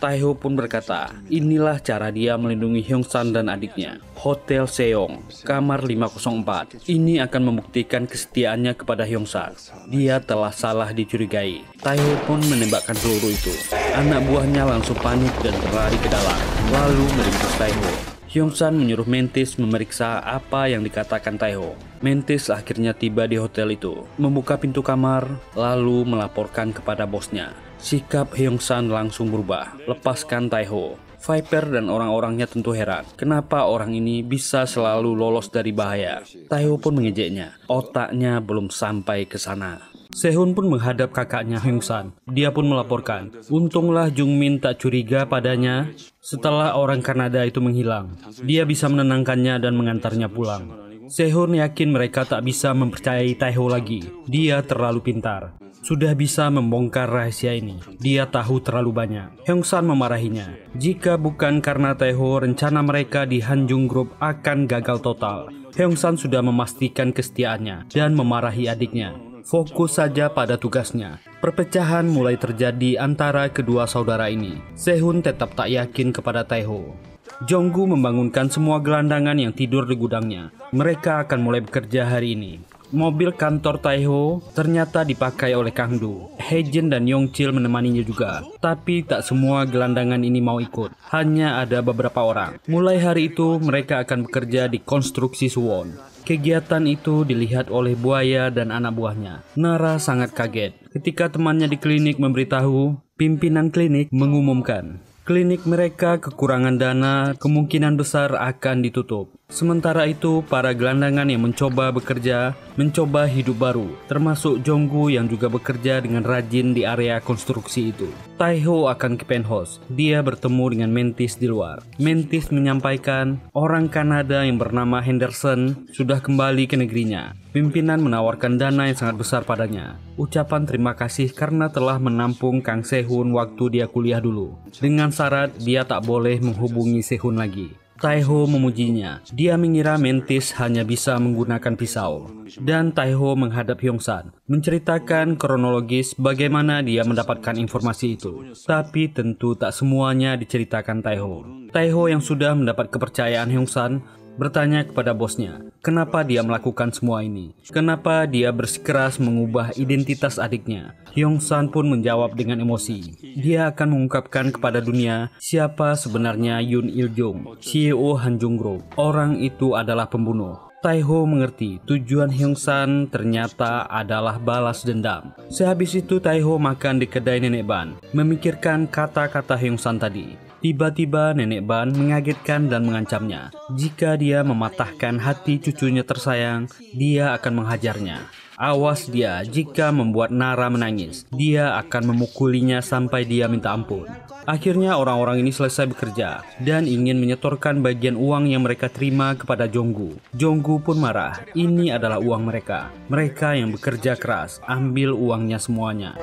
Tae-ho pun berkata, inilah cara dia melindungi Hyung-san dan adiknya. Hotel Seong, kamar 504. Ini akan membuktikan kesetiaannya kepada Hyung-san. Dia telah salah dicurigai. Tae-ho pun menembakkan peluru itu. Anak buahnya langsung panik dan berlari ke dalam, lalu meringkus Tae-ho. Hyung-san menyuruh Mantis memeriksa apa yang dikatakan Tae-ho. Mantis akhirnya tiba di hotel itu, membuka pintu kamar, lalu melaporkan kepada bosnya. Sikap Hyung-san langsung berubah. Lepaskan Tae-ho. Viper dan orang-orangnya tentu heran. Kenapa orang ini bisa selalu lolos dari bahaya? Tae-ho pun mengejeknya. Otaknya belum sampai ke sana. Sehun pun menghadap kakaknya Hyung-san. Dia pun melaporkan. Untunglah Jungmin tak curiga padanya setelah orang Kanada itu menghilang. Dia bisa menenangkannya dan mengantarnya pulang. Sehun yakin mereka tak bisa mempercayai Tae-ho lagi. Dia terlalu pintar. Sudah bisa membongkar rahasia ini. Dia tahu terlalu banyak. Hyung-san memarahinya. Jika bukan karena Tae-ho, rencana mereka di Hanjung Group akan gagal total. Hyung-san sudah memastikan kesetiaannya dan memarahi adiknya. Fokus saja pada tugasnya. Perpecahan mulai terjadi antara kedua saudara ini. Sehun tetap tak yakin kepada Tae-ho. Jonggu membangunkan semua gelandangan yang tidur di gudangnya. Mereka akan mulai bekerja hari ini. Mobil kantor Tae-ho ternyata dipakai oleh Kang Do. Haejin dan Yongchil menemaninya juga. Tapi tak semua gelandangan ini mau ikut. Hanya ada beberapa orang. Mulai hari itu mereka akan bekerja di konstruksi Suwon. Kegiatan itu dilihat oleh Buaya dan anak buahnya. Nara sangat kaget ketika temannya di klinik memberitahu pimpinan klinik mengumumkan klinik mereka kekurangan dana, kemungkinan besar akan ditutup. Sementara itu, para gelandangan yang mencoba bekerja, mencoba hidup baru, termasuk Jonggu yang juga bekerja dengan rajin di area konstruksi itu. Tae-ho akan ke penthouse. Dia bertemu dengan Mantis di luar. Mantis menyampaikan orang Kanada yang bernama Henderson sudah kembali ke negerinya. Pimpinan menawarkan dana yang sangat besar padanya. Ucapan terima kasih karena telah menampung Kang Sehun waktu dia kuliah dulu. Dengan syarat dia tak boleh menghubungi Sehun lagi. Tae-ho memujinya. Dia mengira Mantis hanya bisa menggunakan pisau. Dan Tae-ho menghadap Hyung-san, menceritakan kronologis bagaimana dia mendapatkan informasi itu. Tapi tentu tak semuanya diceritakan Tae-ho. Tae-ho yang sudah mendapat kepercayaan Hyung-san bertanya kepada bosnya, kenapa dia melakukan semua ini? Kenapa dia bersikeras mengubah identitas adiknya? Hyung-san pun menjawab dengan emosi. Dia akan mengungkapkan kepada dunia siapa sebenarnya Yoon Il-jung, CEO Hanjung Group. Orang itu adalah pembunuh. Tae-ho mengerti tujuan Hyung-san ternyata adalah balas dendam. Sehabis itu Tae-ho makan di kedai Nenek Ban, memikirkan kata-kata Hyung-san tadi. Tiba-tiba Nenek Ban mengagetkan dan mengancamnya. Jika dia mematahkan hati cucunya tersayang, dia akan menghajarnya. Awas dia jika membuat Nara menangis. Dia akan memukulinya sampai dia minta ampun. Akhirnya orang-orang ini selesai bekerja dan ingin menyetorkan bagian uang yang mereka terima kepada Jonggu. Jonggu pun marah. Ini adalah uang mereka. Mereka yang bekerja keras. Ambil uangnya semuanya.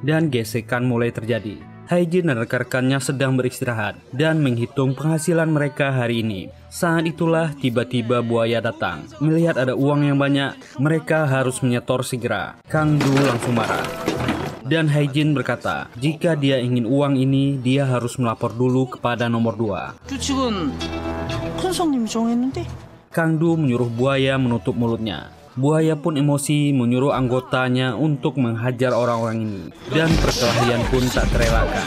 Dan gesekan mulai terjadi. Haejin dan rekan-rekannya sedang beristirahat dan menghitung penghasilan mereka hari ini. Saat itulah tiba-tiba Buaya datang. Melihat ada uang yang banyak, mereka harus menyetor segera. Kang Do langsung marah. Dan Haejin berkata, jika dia ingin uang ini, dia harus melapor dulu kepada nomor 2. 규칙은 큰 손님이 정했는데. Kang Do menyuruh Buaya menutup mulutnya. Buaya pun emosi menyuruh anggotanya untuk menghajar orang-orang ini, dan perkelahian pun tak terelakkan.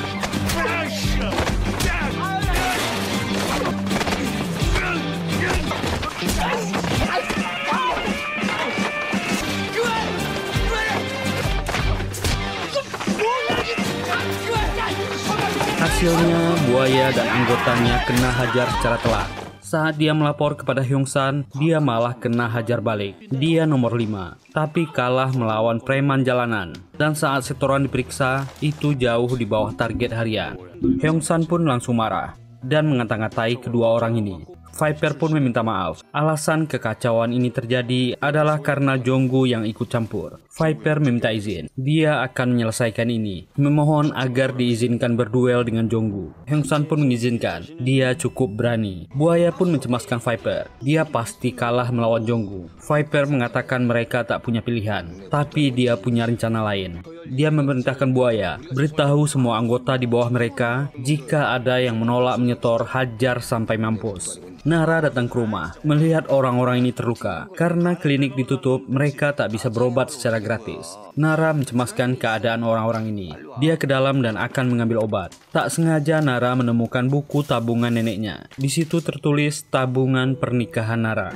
Hasilnya, buaya dan anggotanya kena hajar secara telak. Saat dia melapor kepada Hyung-san, dia malah kena hajar balik. Dia nomor 5, tapi kalah melawan preman jalanan. Dan saat setoran diperiksa, itu jauh di bawah target harian. Hyung-san pun langsung marah dan mengata-ngatai kedua orang ini. Viper pun meminta maaf. Alasan kekacauan ini terjadi adalah karena Jonggu yang ikut campur. Viper meminta izin. Dia akan menyelesaikan ini. Memohon agar diizinkan berduel dengan Jonggu. Hyung-san pun mengizinkan. Dia cukup berani. Buaya pun mencemaskan Viper. Dia pasti kalah melawan Jonggu. Viper mengatakan mereka tak punya pilihan. Tapi dia punya rencana lain. Dia memerintahkan Buaya beritahu semua anggota di bawah mereka jika ada yang menolak menyetor, hajar sampai mampus. Nara datang ke rumah, melihat orang-orang ini terluka. Karena klinik ditutup, mereka tak bisa berobat secara gratis. Nara mencemaskan keadaan orang-orang ini. Dia ke dalam dan akan mengambil obat. Tak sengaja Nara menemukan buku tabungan neneknya. Di situ tertulis tabungan pernikahan Nara.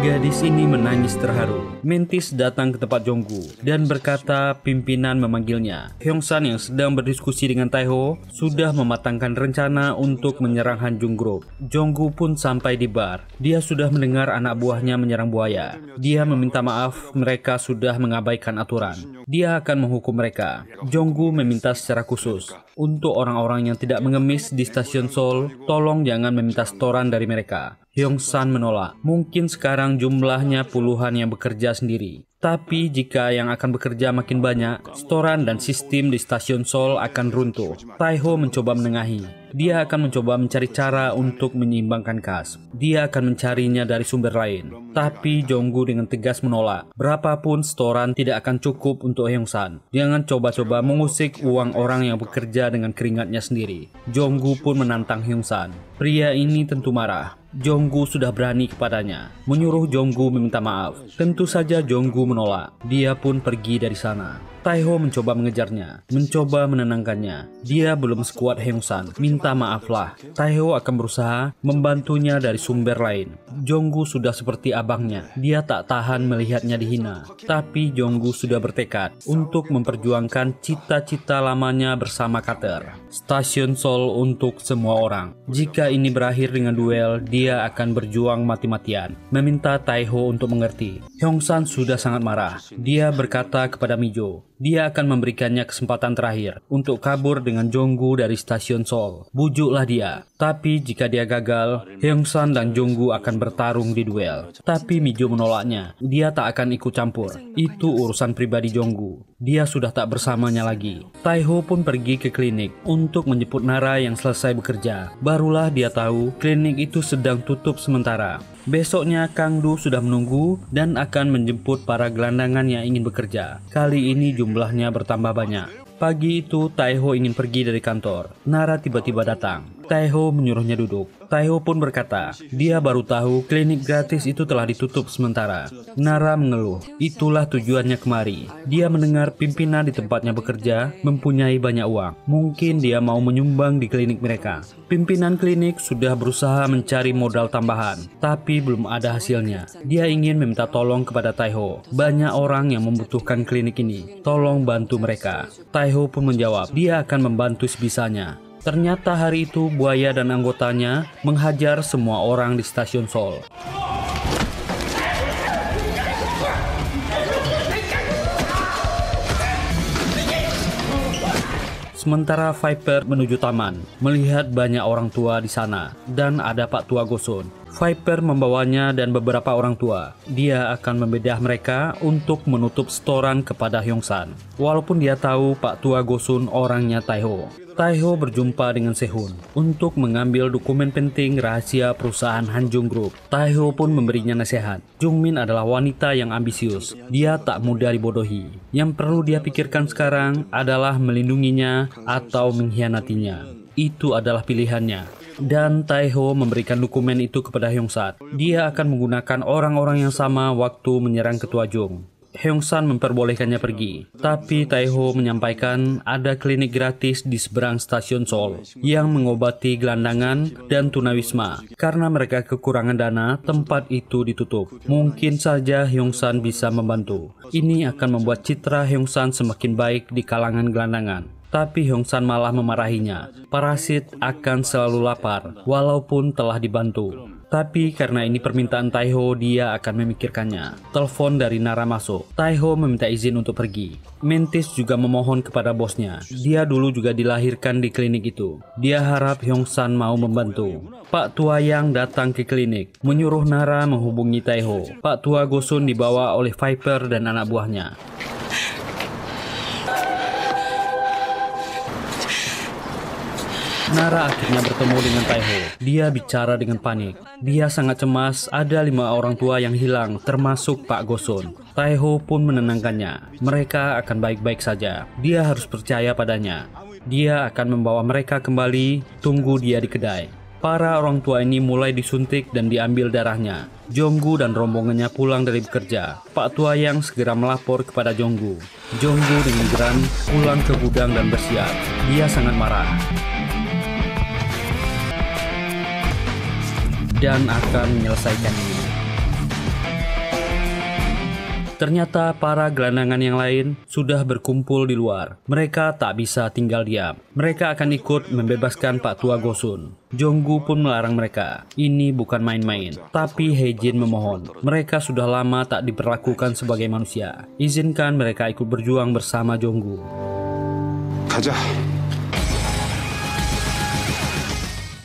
Gadis ini menangis terharu. Mantis datang ke tempat Jonggu dan berkata pimpinan memanggilnya. Hyung-san yang sedang berdiskusi dengan Taeho sudah mematangkan rencana untuk menyerang Hanjung Group. Jonggu pun sampai di bar. Dia sudah mendengar anak buahnya menyerang Buaya. Dia meminta maaf, mereka sudah mengabaikan aturan. Dia akan menghukum mereka. Jonggu meminta secara khusus, untuk orang-orang yang tidak mengemis di stasiun Seoul, tolong jangan meminta setoran dari mereka. Hyung-san menolak. Mungkin sekarang jumlahnya puluhan yang bekerja sendiri. Tapi jika yang akan bekerja makin banyak, setoran dan sistem di stasiun Seoul akan runtuh. Taeho mencoba menengahi. Dia akan mencoba mencari cara untuk menyeimbangkan kas. Dia akan mencarinya dari sumber lain. Tapi Jonggu dengan tegas menolak. Berapapun setoran tidak akan cukup untuk Hyung-san. Jangan coba-coba mengusik uang orang yang bekerja dengan keringatnya sendiri. Jonggu pun menantang Hyung-san. Pria ini tentu marah. Jonggu sudah berani kepadanya, menyuruh Jonggu meminta maaf. Tentu saja Jonggu menolak. Dia pun pergi dari sana. Taeho mencoba mengejarnya, mencoba menenangkannya. Dia belum sekuat Hyung-san. Minta maaflah. Taeho akan berusaha membantunya dari sumber lain. Jonggu sudah seperti abangnya. Dia tak tahan melihatnya dihina. Tapi Jonggu sudah bertekad untuk memperjuangkan cita-cita lamanya bersama Carter. Stasiun Seoul untuk semua orang. Jika ini berakhir dengan duel, dia akan berjuang mati-matian. Meminta Taeho untuk mengerti. Hyung-san sudah sangat marah. Dia berkata kepada Mijo, dia akan memberikannya kesempatan terakhir untuk kabur dengan Jonggu dari stasiun Seoul. Bujuklah dia. Tapi jika dia gagal, Hyung-san dan Jonggu akan bertarung di duel. Tapi Mijo menolaknya. Dia tak akan ikut campur. Itu urusan pribadi Jonggu. Dia sudah tak bersamanya lagi. Taeho pun pergi ke klinik untuk menjemput Nara yang selesai bekerja. Barulah dia tahu klinik itu sedang tutup sementara. Besoknya Kang Du sudah menunggu dan akan menjemput para gelandangan yang ingin bekerja. Kali ini jumlahnya bertambah banyak. Pagi itu Taeho ingin pergi dari kantor. Nara tiba-tiba datang. Taeho menyuruhnya duduk. Taeho pun berkata, dia baru tahu klinik gratis itu telah ditutup sementara. Nara mengeluh. Itulah tujuannya kemari. Dia mendengar pimpinan di tempatnya bekerja mempunyai banyak uang. Mungkin dia mau menyumbang di klinik mereka. Pimpinan klinik sudah berusaha mencari modal tambahan, tapi belum ada hasilnya. Dia ingin meminta tolong kepada Taeho. Banyak orang yang membutuhkan klinik ini. Tolong bantu mereka. Taeho pun menjawab, dia akan membantu sebisanya. Ternyata hari itu Buaya dan anggotanya menghajar semua orang di stasiun Seoul. Sementara Viper menuju taman, melihat banyak orang tua di sana dan ada Pak Tua Gosun. Viper membawanya dan beberapa orang tua. Dia akan membedah mereka untuk menutup setoran kepada Hyung-san. Walaupun dia tahu Pak Tua Gosun orangnya Taeho. Taeho berjumpa dengan Sehun untuk mengambil dokumen penting rahasia perusahaan Hanjung Group. Taeho pun memberinya nasihat. Jungmin adalah wanita yang ambisius. Dia tak mudah dibodohi. Yang perlu dia pikirkan sekarang adalah melindunginya atau mengkhianatinya. Itu adalah pilihannya. Dan Taiho memberikan dokumen itu kepada Hyung-san. Dia akan menggunakan orang-orang yang sama waktu menyerang Ketua Jung. Hyung-san memperbolehkannya pergi, tapi Taiho menyampaikan ada klinik gratis di seberang stasiun Seoul yang mengobati gelandangan dan tunawisma. Karena mereka kekurangan dana, tempat itu ditutup. Mungkin saja Hyung-san bisa membantu. Ini akan membuat citra Hyung-san semakin baik di kalangan gelandangan. Tapi Hyung-san malah memarahinya. Parasit akan selalu lapar, walaupun telah dibantu. Tapi karena ini permintaan Taiho, dia akan memikirkannya. Telepon dari Nara masuk. Taiho meminta izin untuk pergi. Mantis juga memohon kepada bosnya. Dia dulu juga dilahirkan di klinik itu. Dia harap Hyung-san mau membantu. Pak Tua Yang datang ke klinik, menyuruh Nara menghubungi Taiho. Pak Tua Gosun dibawa oleh Viper dan anak buahnya. Nara akhirnya bertemu dengan Taiho. Dia bicara dengan panik. Dia sangat cemas, ada 5 orang tua yang hilang, termasuk Pak Gosun. Taiho pun menenangkannya. Mereka akan baik-baik saja. Dia harus percaya padanya. Dia akan membawa mereka kembali, tunggu dia di kedai. Para orang tua ini mulai disuntik dan diambil darahnya. Jonggu dan rombongannya pulang dari bekerja. Pak Tua Yang segera melapor kepada Jonggu. Jonggu dengan geram pulang ke gudang dan bersiap. Dia sangat marah dan akan menyelesaikan ini. Ternyata para gelandangan yang lain sudah berkumpul di luar. Mereka tak bisa tinggal diam. Mereka akan ikut membebaskan Pak Tua Gosun. Jonggu pun melarang mereka. Ini bukan main-main. Tapi Hae-jin memohon. Mereka sudah lama tak diperlakukan sebagai manusia. Izinkan mereka ikut berjuang bersama Jonggu. 가자.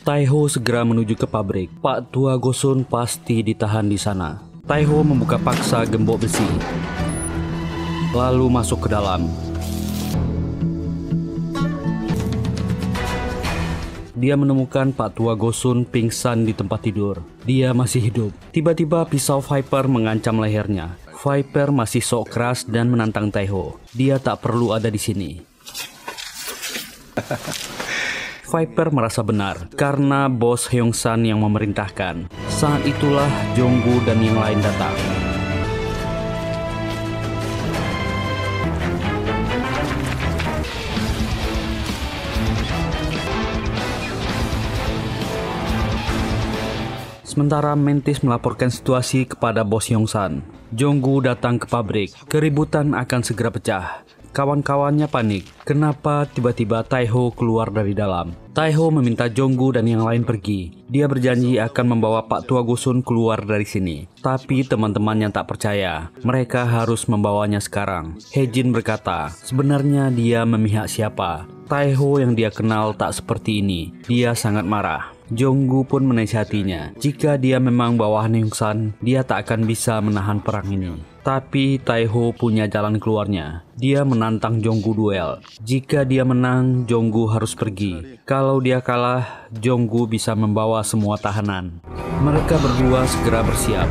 Taiho segera menuju ke pabrik. Pak Tua Gosun pasti ditahan di sana. Taiho membuka paksa gembok besi, lalu masuk ke dalam. Dia menemukan Pak Tua Gosun pingsan di tempat tidur. Dia masih hidup. Tiba-tiba pisau Viper mengancam lehernya. Viper masih sok keras dan menantang Taiho. Dia tak perlu ada di sini. Viper merasa benar karena bos Hyung-san yang memerintahkan. Saat itulah Jonggu dan yang lain datang. Sementara Mantis melaporkan situasi kepada bos Hyung-san. Jonggu datang ke pabrik. Keributan akan segera pecah. Kawan-kawannya panik. Kenapa tiba-tiba Taiho keluar dari dalam? Taiho meminta Jonggu dan yang lain pergi. Dia berjanji akan membawa Pak Tua Gosun keluar dari sini. Tapi teman-temannya tak percaya. Mereka harus membawanya sekarang. Hae-jin berkata, sebenarnya dia memihak siapa? Taiho yang dia kenal tak seperti ini. Dia sangat marah. Jonggu pun menasihatinya. Jika dia memang bawahan Hyung-san, dia tak akan bisa menahan perang ini. Tapi Taiho punya jalan keluarnya. Dia menantang Jonggu duel. Jika dia menang, Jonggu harus pergi. Kalau dia kalah, Jonggu bisa membawa semua tahanan. Mereka berdua segera bersiap.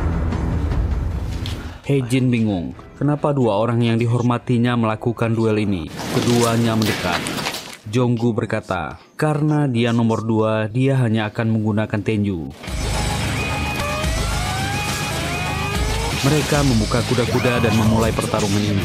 Hae-jin bingung. Kenapa dua orang yang dihormatinya melakukan duel ini? Keduanya mendekat. Jonggu berkata, karena dia nomor 2, dia hanya akan menggunakan tenju. Mereka membuka kuda-kuda dan memulai pertarungan ini.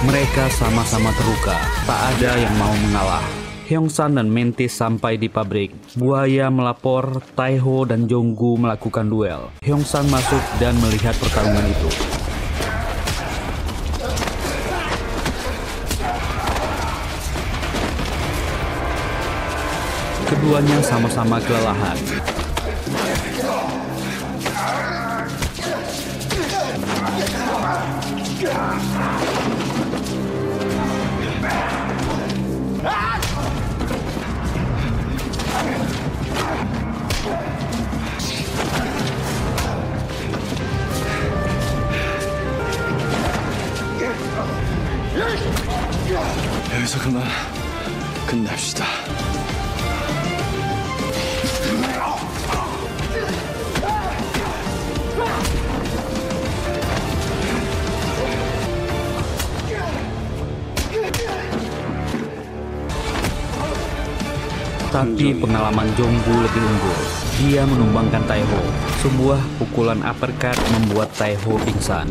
Mereka sama-sama terluka, tak ada yang mau mengalah. Hyung-san dan Mantis sampai di pabrik. Buaya melapor Taiho dan Jonggu melakukan duel. Hyung-san masuk dan melihat pertarungan itu. Keduanya sama-sama kelelahan. 여기서 그만 끝냅시다. Tapi pengalaman Jonggu lebih unggul. Dia menumbangkan Taiho. Sebuah pukulan uppercut membuat Taiho pingsan.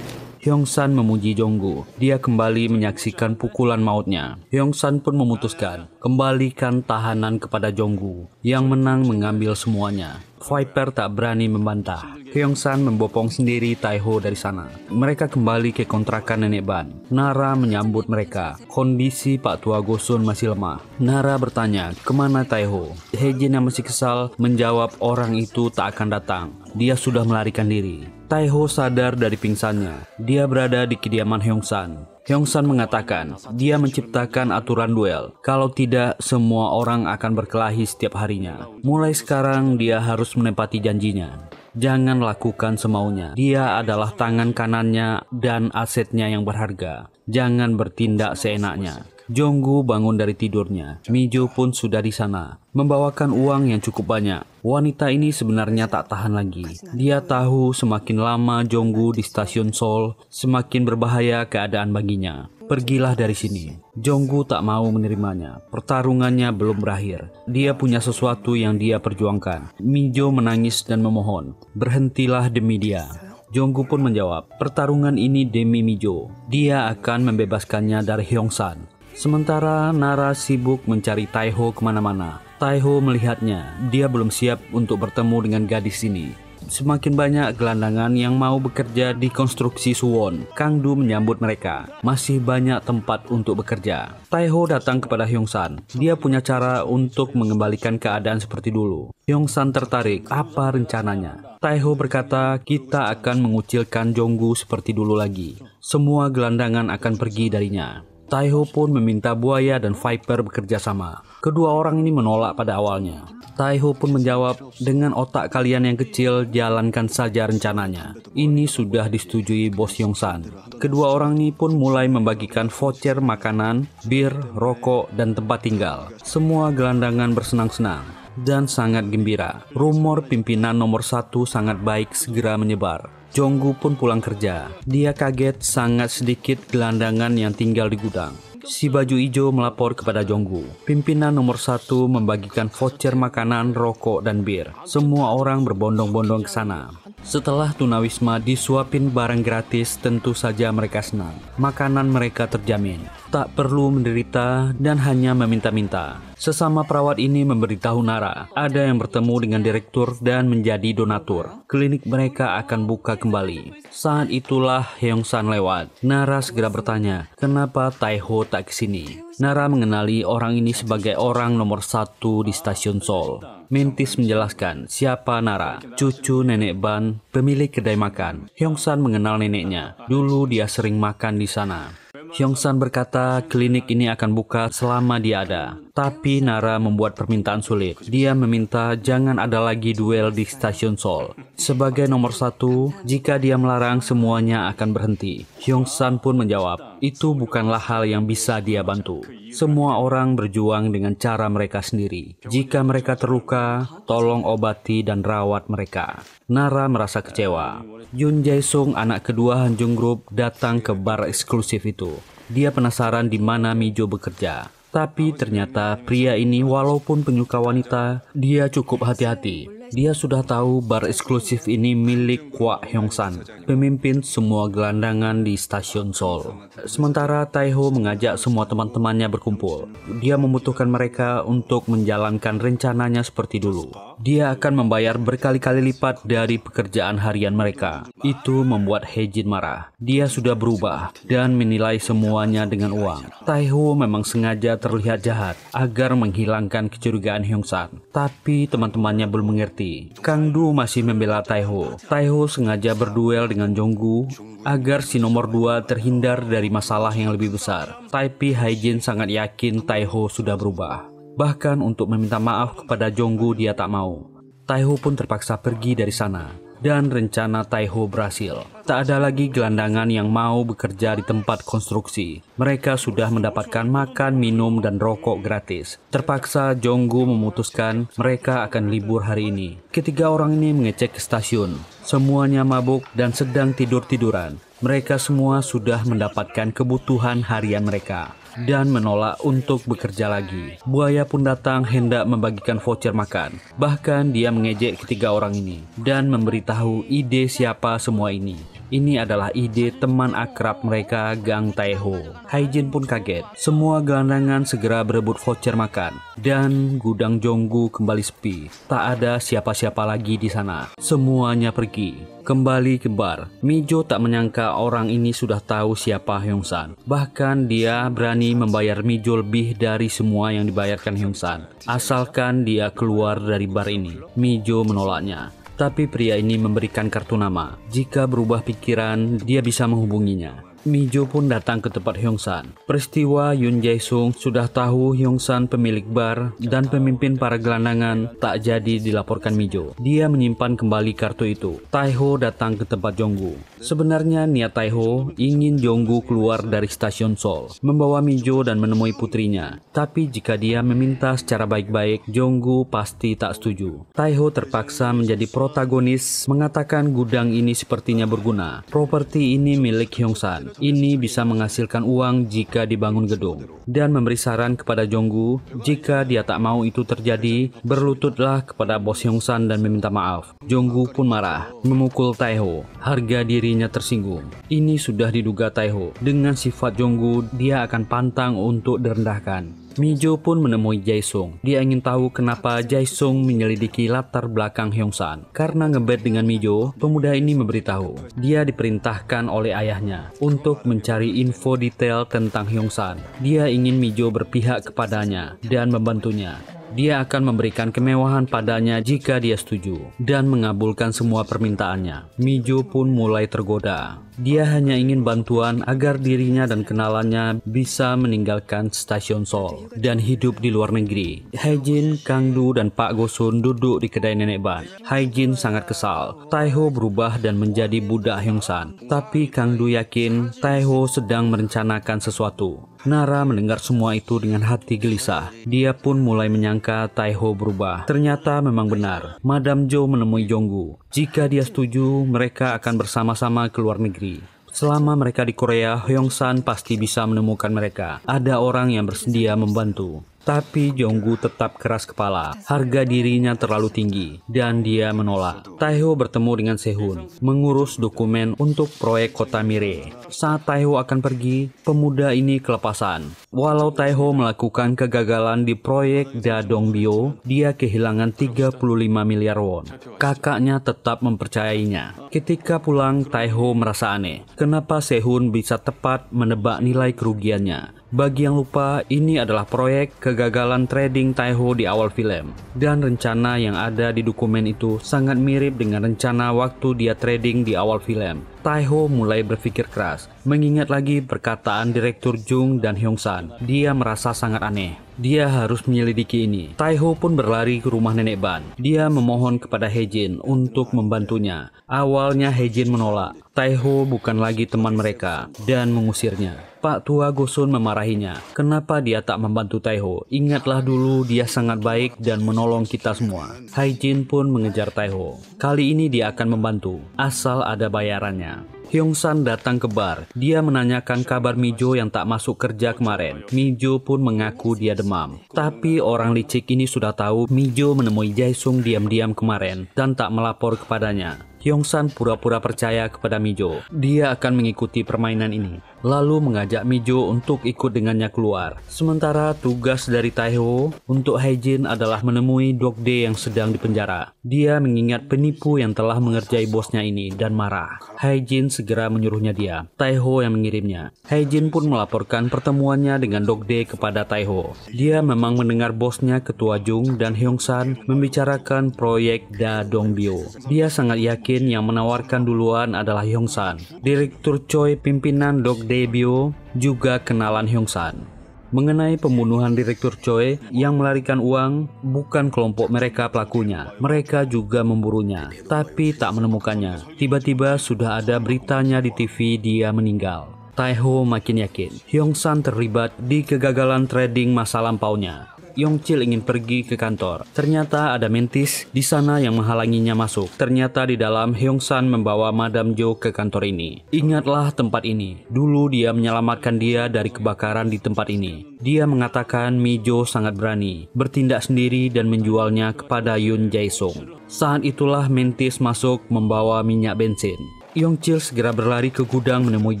Hyung-san memuji Jonggu. Dia kembali menyaksikan pukulan mautnya. Hyung-san pun memutuskan, kembalikan tahanan kepada Jonggu. Yang menang mengambil semuanya. Viper tak berani membantah. Hyung-san membopong sendiri Taiho dari sana. Mereka kembali ke kontrakan Nenek Ban. Nara menyambut mereka. Kondisi Pak Tua Gosun masih lemah. Nara bertanya, kemana Taiho? Hejin yang masih kesal menjawab orang itu tak akan datang. Dia sudah melarikan diri. Taiho sadar dari pingsannya. Dia berada di kediaman Hyung-san. Hyung-san mengatakan dia menciptakan aturan duel. Kalau tidak, semua orang akan berkelahi setiap harinya. Mulai sekarang dia harus menepati janjinya. Jangan lakukan semaunya. Dia adalah tangan kanannya dan asetnya yang berharga. Jangan bertindak seenaknya. Jonggu bangun dari tidurnya. Mijo pun sudah di sana, membawakan uang yang cukup banyak. Wanita ini sebenarnya tak tahan lagi. Dia tahu semakin lama Jonggu di stasiun Seoul, semakin berbahaya keadaan baginya. Pergilah dari sini. Jonggu tak mau menerimanya. Pertarungannya belum berakhir. Dia punya sesuatu yang dia perjuangkan. Mijo menangis dan memohon, berhentilah demi dia. Jonggu pun menjawab, pertarungan ini demi Mijo. Dia akan membebaskannya dari Hyung-san. Sementara Nara sibuk mencari Taiho kemana-mana. Taiho melihatnya, dia belum siap untuk bertemu dengan gadis ini. Semakin banyak gelandangan yang mau bekerja di konstruksi Suwon. Kang Du menyambut mereka. Masih banyak tempat untuk bekerja. Taiho datang kepada Hyung-san. Dia punya cara untuk mengembalikan keadaan seperti dulu. Hyung-san tertarik. Apa rencananya? Taiho berkata, kita akan mengucilkan Jonggu seperti dulu lagi. Semua gelandangan akan pergi darinya. Taiho pun meminta Buaya dan Viper bekerja sama. Kedua orang ini menolak pada awalnya. Taiho pun menjawab, dengan otak kalian yang kecil, jalankan saja rencananya. Ini sudah disetujui Bos Hyung-san. Kedua orang ini pun mulai membagikan voucher makanan, bir, rokok, dan tempat tinggal. Semua gelandangan bersenang-senang dan sangat gembira. Rumor pimpinan nomor 1 sangat baik segera menyebar. Jonggu pun pulang kerja. Dia kaget sangat sedikit gelandangan yang tinggal di gudang. Si baju hijau melapor kepada Jonggu. Pimpinan nomor 1 membagikan voucher makanan, rokok, dan bir. Semua orang berbondong-bondong ke sana. Setelah tunawisma disuapin barang gratis, tentu saja mereka senang. Makanan mereka terjamin. Tak perlu menderita dan hanya meminta-minta. Sesama perawat ini memberitahu Nara, ada yang bertemu dengan direktur dan menjadi donatur. Klinik mereka akan buka kembali. Saat itulah Hyung-san lewat. Nara segera bertanya, kenapa Taiho tak kesini? Nara mengenali orang ini sebagai orang nomor 1 di stasiun Seoul. Mentis menjelaskan siapa Nara, cucu Nenek Ban, pemilik kedai makan. Hyung-san mengenal neneknya. Dulu dia sering makan di sana. Hyung-san berkata klinik ini akan buka selama dia ada. Tapi Nara membuat permintaan sulit. Dia meminta jangan ada lagi duel di stasiun Seoul. Sebagai nomor 1, jika dia melarang semuanya akan berhenti. Hyung-san pun menjawab, itu bukanlah hal yang bisa dia bantu. Semua orang berjuang dengan cara mereka sendiri. Jika mereka terluka, tolong obati dan rawat mereka. Nara merasa kecewa. Yoon Jae-sung, anak kedua Hanjung Group, datang ke bar eksklusif itu. Dia penasaran di mana Mijo bekerja. Tapi ternyata pria ini walaupun penyuka wanita, dia cukup hati-hati. Dia sudah tahu bar eksklusif ini milik Kwak Hyung-san, pemimpin semua gelandangan di stasiun Seoul. Sementara Taiho mengajak semua teman-temannya berkumpul. Dia membutuhkan mereka untuk menjalankan rencananya seperti dulu. Dia akan membayar berkali-kali lipat dari pekerjaan harian mereka. Itu membuat Hejin marah. Dia sudah berubah dan menilai semuanya dengan uang. Taiho memang sengaja terlihat jahat agar menghilangkan kecurigaan Hyung-san. Tapi teman-temannya belum mengerti terbukti. Kang Du masih membela Taiho. Taiho sengaja berduel dengan Jonggu agar si nomor 2 terhindar dari masalah yang lebih besar. Tapi Haijin sangat yakin Taiho sudah berubah. Bahkan untuk meminta maaf kepada Jonggu dia tak mau. Taiho pun terpaksa pergi dari sana. Dan rencana Taiho berhasil. Tak ada lagi gelandangan yang mau bekerja di tempat konstruksi. Mereka sudah mendapatkan makan, minum, dan rokok gratis. Terpaksa Jonggu memutuskan mereka akan libur hari ini. Ketiga orang ini mengecek ke stasiun. Semuanya mabuk dan sedang tidur-tiduran. Mereka semua sudah mendapatkan kebutuhan harian mereka dan menolak untuk bekerja lagi. Buaya pun datang hendak membagikan voucher makan. Bahkan dia mengejek ketiga orang ini dan memberitahu ide siapa semua ini. Ini adalah ide teman akrab mereka, Gang Taiho. Haijin pun kaget. Semua gelandangan segera berebut voucher makan dan gudang Jonggu kembali sepi. Tak ada siapa-siapa lagi di sana. Semuanya pergi. Kembali ke bar. Mijo tak menyangka orang ini sudah tahu siapa Hyung-san. Bahkan dia berani membayar Mijo lebih dari semua yang dibayarkan Hyung-san. Asalkan dia keluar dari bar ini. Mijo menolaknya. Tapi pria ini memberikan kartu nama. Jika berubah pikiran, dia bisa menghubunginya. Mijo pun datang ke tempat Hyung-san. Peristiwa Yoon Jae-sung sudah tahu Hyung-san pemilik bar dan pemimpin para gelandangan tak jadi dilaporkan Mijo. Dia menyimpan kembali kartu itu. Taiho datang ke tempat Jonggu. Sebenarnya niat Taiho ingin Jonggu keluar dari stasiun Seoul, membawa Mijo dan menemui putrinya. Tapi jika dia meminta secara baik-baik, Jonggu pasti tak setuju. Taiho terpaksa menjadi protagonis, mengatakan gudang ini sepertinya berguna. Properti ini milik Hyung-san. Ini bisa menghasilkan uang jika dibangun gedung. Dan memberi saran kepada Jonggu, jika dia tak mau itu terjadi, berlututlah kepada bos Hyung-san dan meminta maaf. Jonggu pun marah, memukul Taiho. Harga dirinya tersinggung. Ini sudah diduga Taiho. Dengan sifat Jonggu, dia akan pantang untuk direndahkan. Mijo pun menemui Jae-sung. Dia ingin tahu kenapa Jae-sung menyelidiki latar belakang Hyung-san. Karena ngebet dengan Mijo, pemuda ini memberitahu dia diperintahkan oleh ayahnya untuk mencari info detail tentang Hyung-san. Dia ingin Mijo berpihak kepadanya dan membantunya. Dia akan memberikan kemewahan padanya jika dia setuju dan mengabulkan semua permintaannya. Mijo pun mulai tergoda. Dia hanya ingin bantuan agar dirinya dan kenalannya bisa meninggalkan stasiun Seoul dan hidup di luar negeri. Haijin, Kang Du, dan Pak Gosun duduk di kedai nenek Ban. Haijin sangat kesal. Taiho berubah dan menjadi budak Hyung-san. Tapi Kang Du yakin Taiho sedang merencanakan sesuatu. Nara mendengar semua itu dengan hati gelisah. Dia pun mulai menyangka Taiho berubah. Ternyata memang benar. Madam Jo menemui Jonggu. Jika dia setuju, mereka akan bersama-sama ke luar negeri. Selama mereka di Korea, Hyung-san pasti bisa menemukan mereka. Ada orang yang bersedia membantu. Tapi Jonggu tetap keras kepala. Harga dirinya terlalu tinggi dan dia menolak. Taiho bertemu dengan Sehun, mengurus dokumen untuk proyek kota Mire. Saat Taiho akan pergi, pemuda ini kelepasan. Walau Taiho melakukan kegagalan di proyek Dadongbyo, dia kehilangan 35 miliar won. Kakaknya tetap mempercayainya. Ketika pulang, Taiho merasa aneh. Kenapa Sehun bisa tepat menebak nilai kerugiannya? Bagi yang lupa, ini adalah proyek kegagalan trading Taiho di awal film. Dan rencana yang ada di dokumen itu sangat mirip dengan rencana waktu dia trading di awal film. Taiho mulai berpikir keras, mengingat lagi perkataan Direktur Jung dan Hyung-san. Dia merasa sangat aneh. Dia harus menyelidiki ini. Taiho pun berlari ke rumah nenek Ban. Dia memohon kepada Haejin untuk membantunya. Awalnya Haejin menolak. Taiho bukan lagi teman mereka dan mengusirnya. Pak Tua Gosun memarahinya. Kenapa dia tak membantu Taiho? Ingatlah dulu dia sangat baik dan menolong kita semua. Haejin pun mengejar Taiho. Kali ini dia akan membantu, asal ada bayarannya. Hyung-san datang ke bar. Dia menanyakan kabar Mijo yang tak masuk kerja kemarin. Mijo pun mengaku dia demam. Tapi orang licik ini sudah tahu Mijo menemui Jae-sung diam-diam kemarin dan tak melapor kepadanya. Hyung-san pura-pura percaya kepada Mijo. Dia akan mengikuti permainan ini. lalu mengajak Mijo untuk ikut dengannya keluar. Sementara tugas dari Taeho untuk Hae-jin adalah menemui Dokdae yang sedang dipenjara. Dia mengingat penipu yang telah mengerjai bosnya ini dan marah. Hae-jin segera menyuruhnya dia. Taeho yang mengirimnya. Hae-jin pun melaporkan pertemuannya dengan Dokdae kepada Taeho. Dia memang mendengar bosnya Ketua Jung dan Hyung-san membicarakan proyek Da Dongbyo. Dia sangat yakin yang menawarkan duluan adalah Hyung-san. Direktur Choi pimpinan Dokdaebyo juga kenalan Hyung-san. Mengenai pembunuhan Direktur Choi yang melarikan uang, bukan kelompok mereka pelakunya. Mereka juga memburunya, tapi tak menemukannya. Tiba-tiba sudah ada beritanya di TV dia meninggal. Taeho makin yakin Hyung-san terlibat di kegagalan trading masa lampaunya. Yongchil ingin pergi ke kantor. Ternyata ada Mantis di sana yang menghalanginya masuk. Ternyata di dalam Hyung-san membawa Madam Jo ke kantor ini. Ingatlah tempat ini. Dulu dia menyelamatkan dia dari kebakaran di tempat ini. Dia mengatakan Mijo sangat berani, bertindak sendiri dan menjualnya kepada Yoon Jae-sung. Saat itulah Mantis masuk membawa minyak bensin. Yongchil segera berlari ke gudang menemui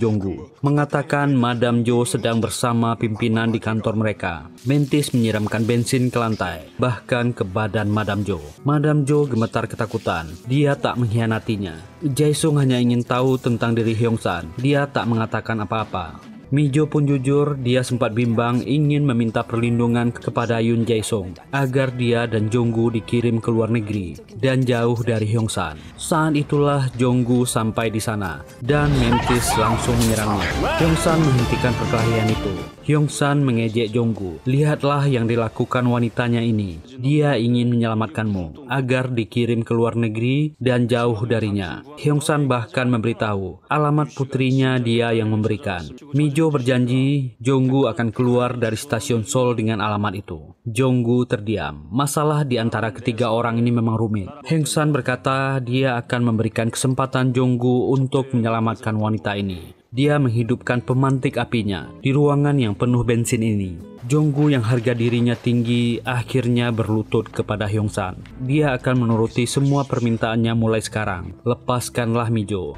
Jonggu, mengatakan Madam Jo sedang bersama pimpinan di kantor mereka. Mantis menyiramkan bensin ke lantai, bahkan ke badan Madam Jo. Madam Jo gemetar ketakutan. Dia tak mengkhianatinya. Jae-sung hanya ingin tahu tentang diri Hyung-san. Dia tak mengatakan apa-apa. Mijo pun jujur, dia sempat bimbang ingin meminta perlindungan kepada Yoon Jae-sung agar dia dan Jonggu dikirim ke luar negeri dan jauh dari Hyung-san. Saat itulah Jonggu sampai di sana dan Mantis langsung menyerangnya. Hyung-san menghentikan perkelahian itu. Hyung-san mengejek Jonggu. Lihatlah yang dilakukan wanitanya ini. Dia ingin menyelamatkanmu agar dikirim ke luar negeri dan jauh darinya. Hyung-san bahkan memberitahu alamat putrinya dia yang memberikan. Mijo berjanji Jonggu akan keluar dari stasiun Seoul dengan alamat itu. Jonggu terdiam. Masalah di antara ketiga orang ini memang rumit. Hyung-san berkata dia akan memberikan kesempatan Jonggu untuk menyelamatkan wanita ini. Dia menghidupkan pemantik apinya di ruangan yang penuh bensin ini. Jonggu yang harga dirinya tinggi akhirnya berlutut kepada Hyung-san. Dia akan menuruti semua permintaannya mulai sekarang. Lepaskanlah Mijo.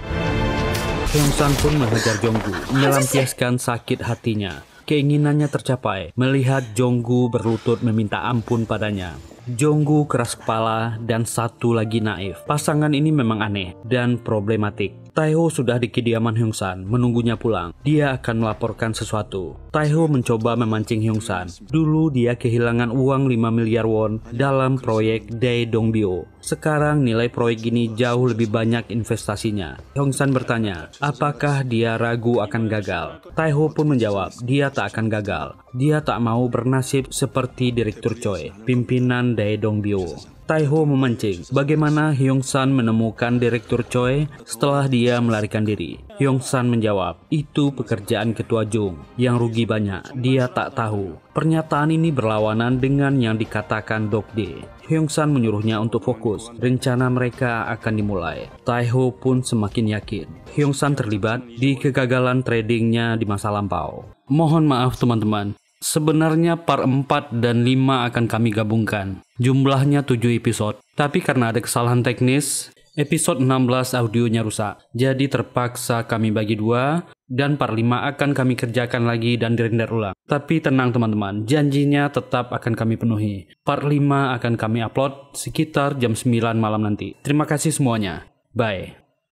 Hyung-san pun menghajar Jonggu, melampiaskan sakit hatinya. Keinginannya tercapai, melihat Jonggu berlutut meminta ampun padanya. Jonggu keras kepala dan satu lagi naif. Pasangan ini memang aneh dan problematik. Taeho sudah di kediaman Hyung-san, menunggunya pulang. Dia akan melaporkan sesuatu. Taeho mencoba memancing Hyung-san. Dulu dia kehilangan uang 5 miliar won dalam proyek Dae Dongbyo. Sekarang nilai proyek ini jauh lebih banyak investasinya. Hyung-san bertanya, apakah dia ragu akan gagal? Taeho pun menjawab, dia tak akan gagal. Dia tak mau bernasib seperti Direktur Choi, pimpinan Dae Dongbyo. Taeho memancing, bagaimana Hyung-san menemukan Direktur Choi setelah dia melarikan diri. Hyung-san menjawab, itu pekerjaan Ketua Jung, yang rugi banyak, dia tak tahu. Pernyataan ini berlawanan dengan yang dikatakan Dokdae. Hyung-san menyuruhnya untuk fokus, rencana mereka akan dimulai. Taeho pun semakin yakin Hyung-san terlibat di kegagalan tradingnya di masa lampau. Mohon maaf teman-teman, sebenarnya part 4 dan 5 akan kami gabungkan. Jumlahnya 7 episode, tapi karena ada kesalahan teknis, episode 16 audionya rusak. Jadi terpaksa kami bagi 2, dan part 5 akan kami kerjakan lagi dan dirender ulang. Tapi tenang teman-teman, janjinya tetap akan kami penuhi. Part 5 akan kami upload sekitar jam 9 malam nanti. Terima kasih semuanya. Bye.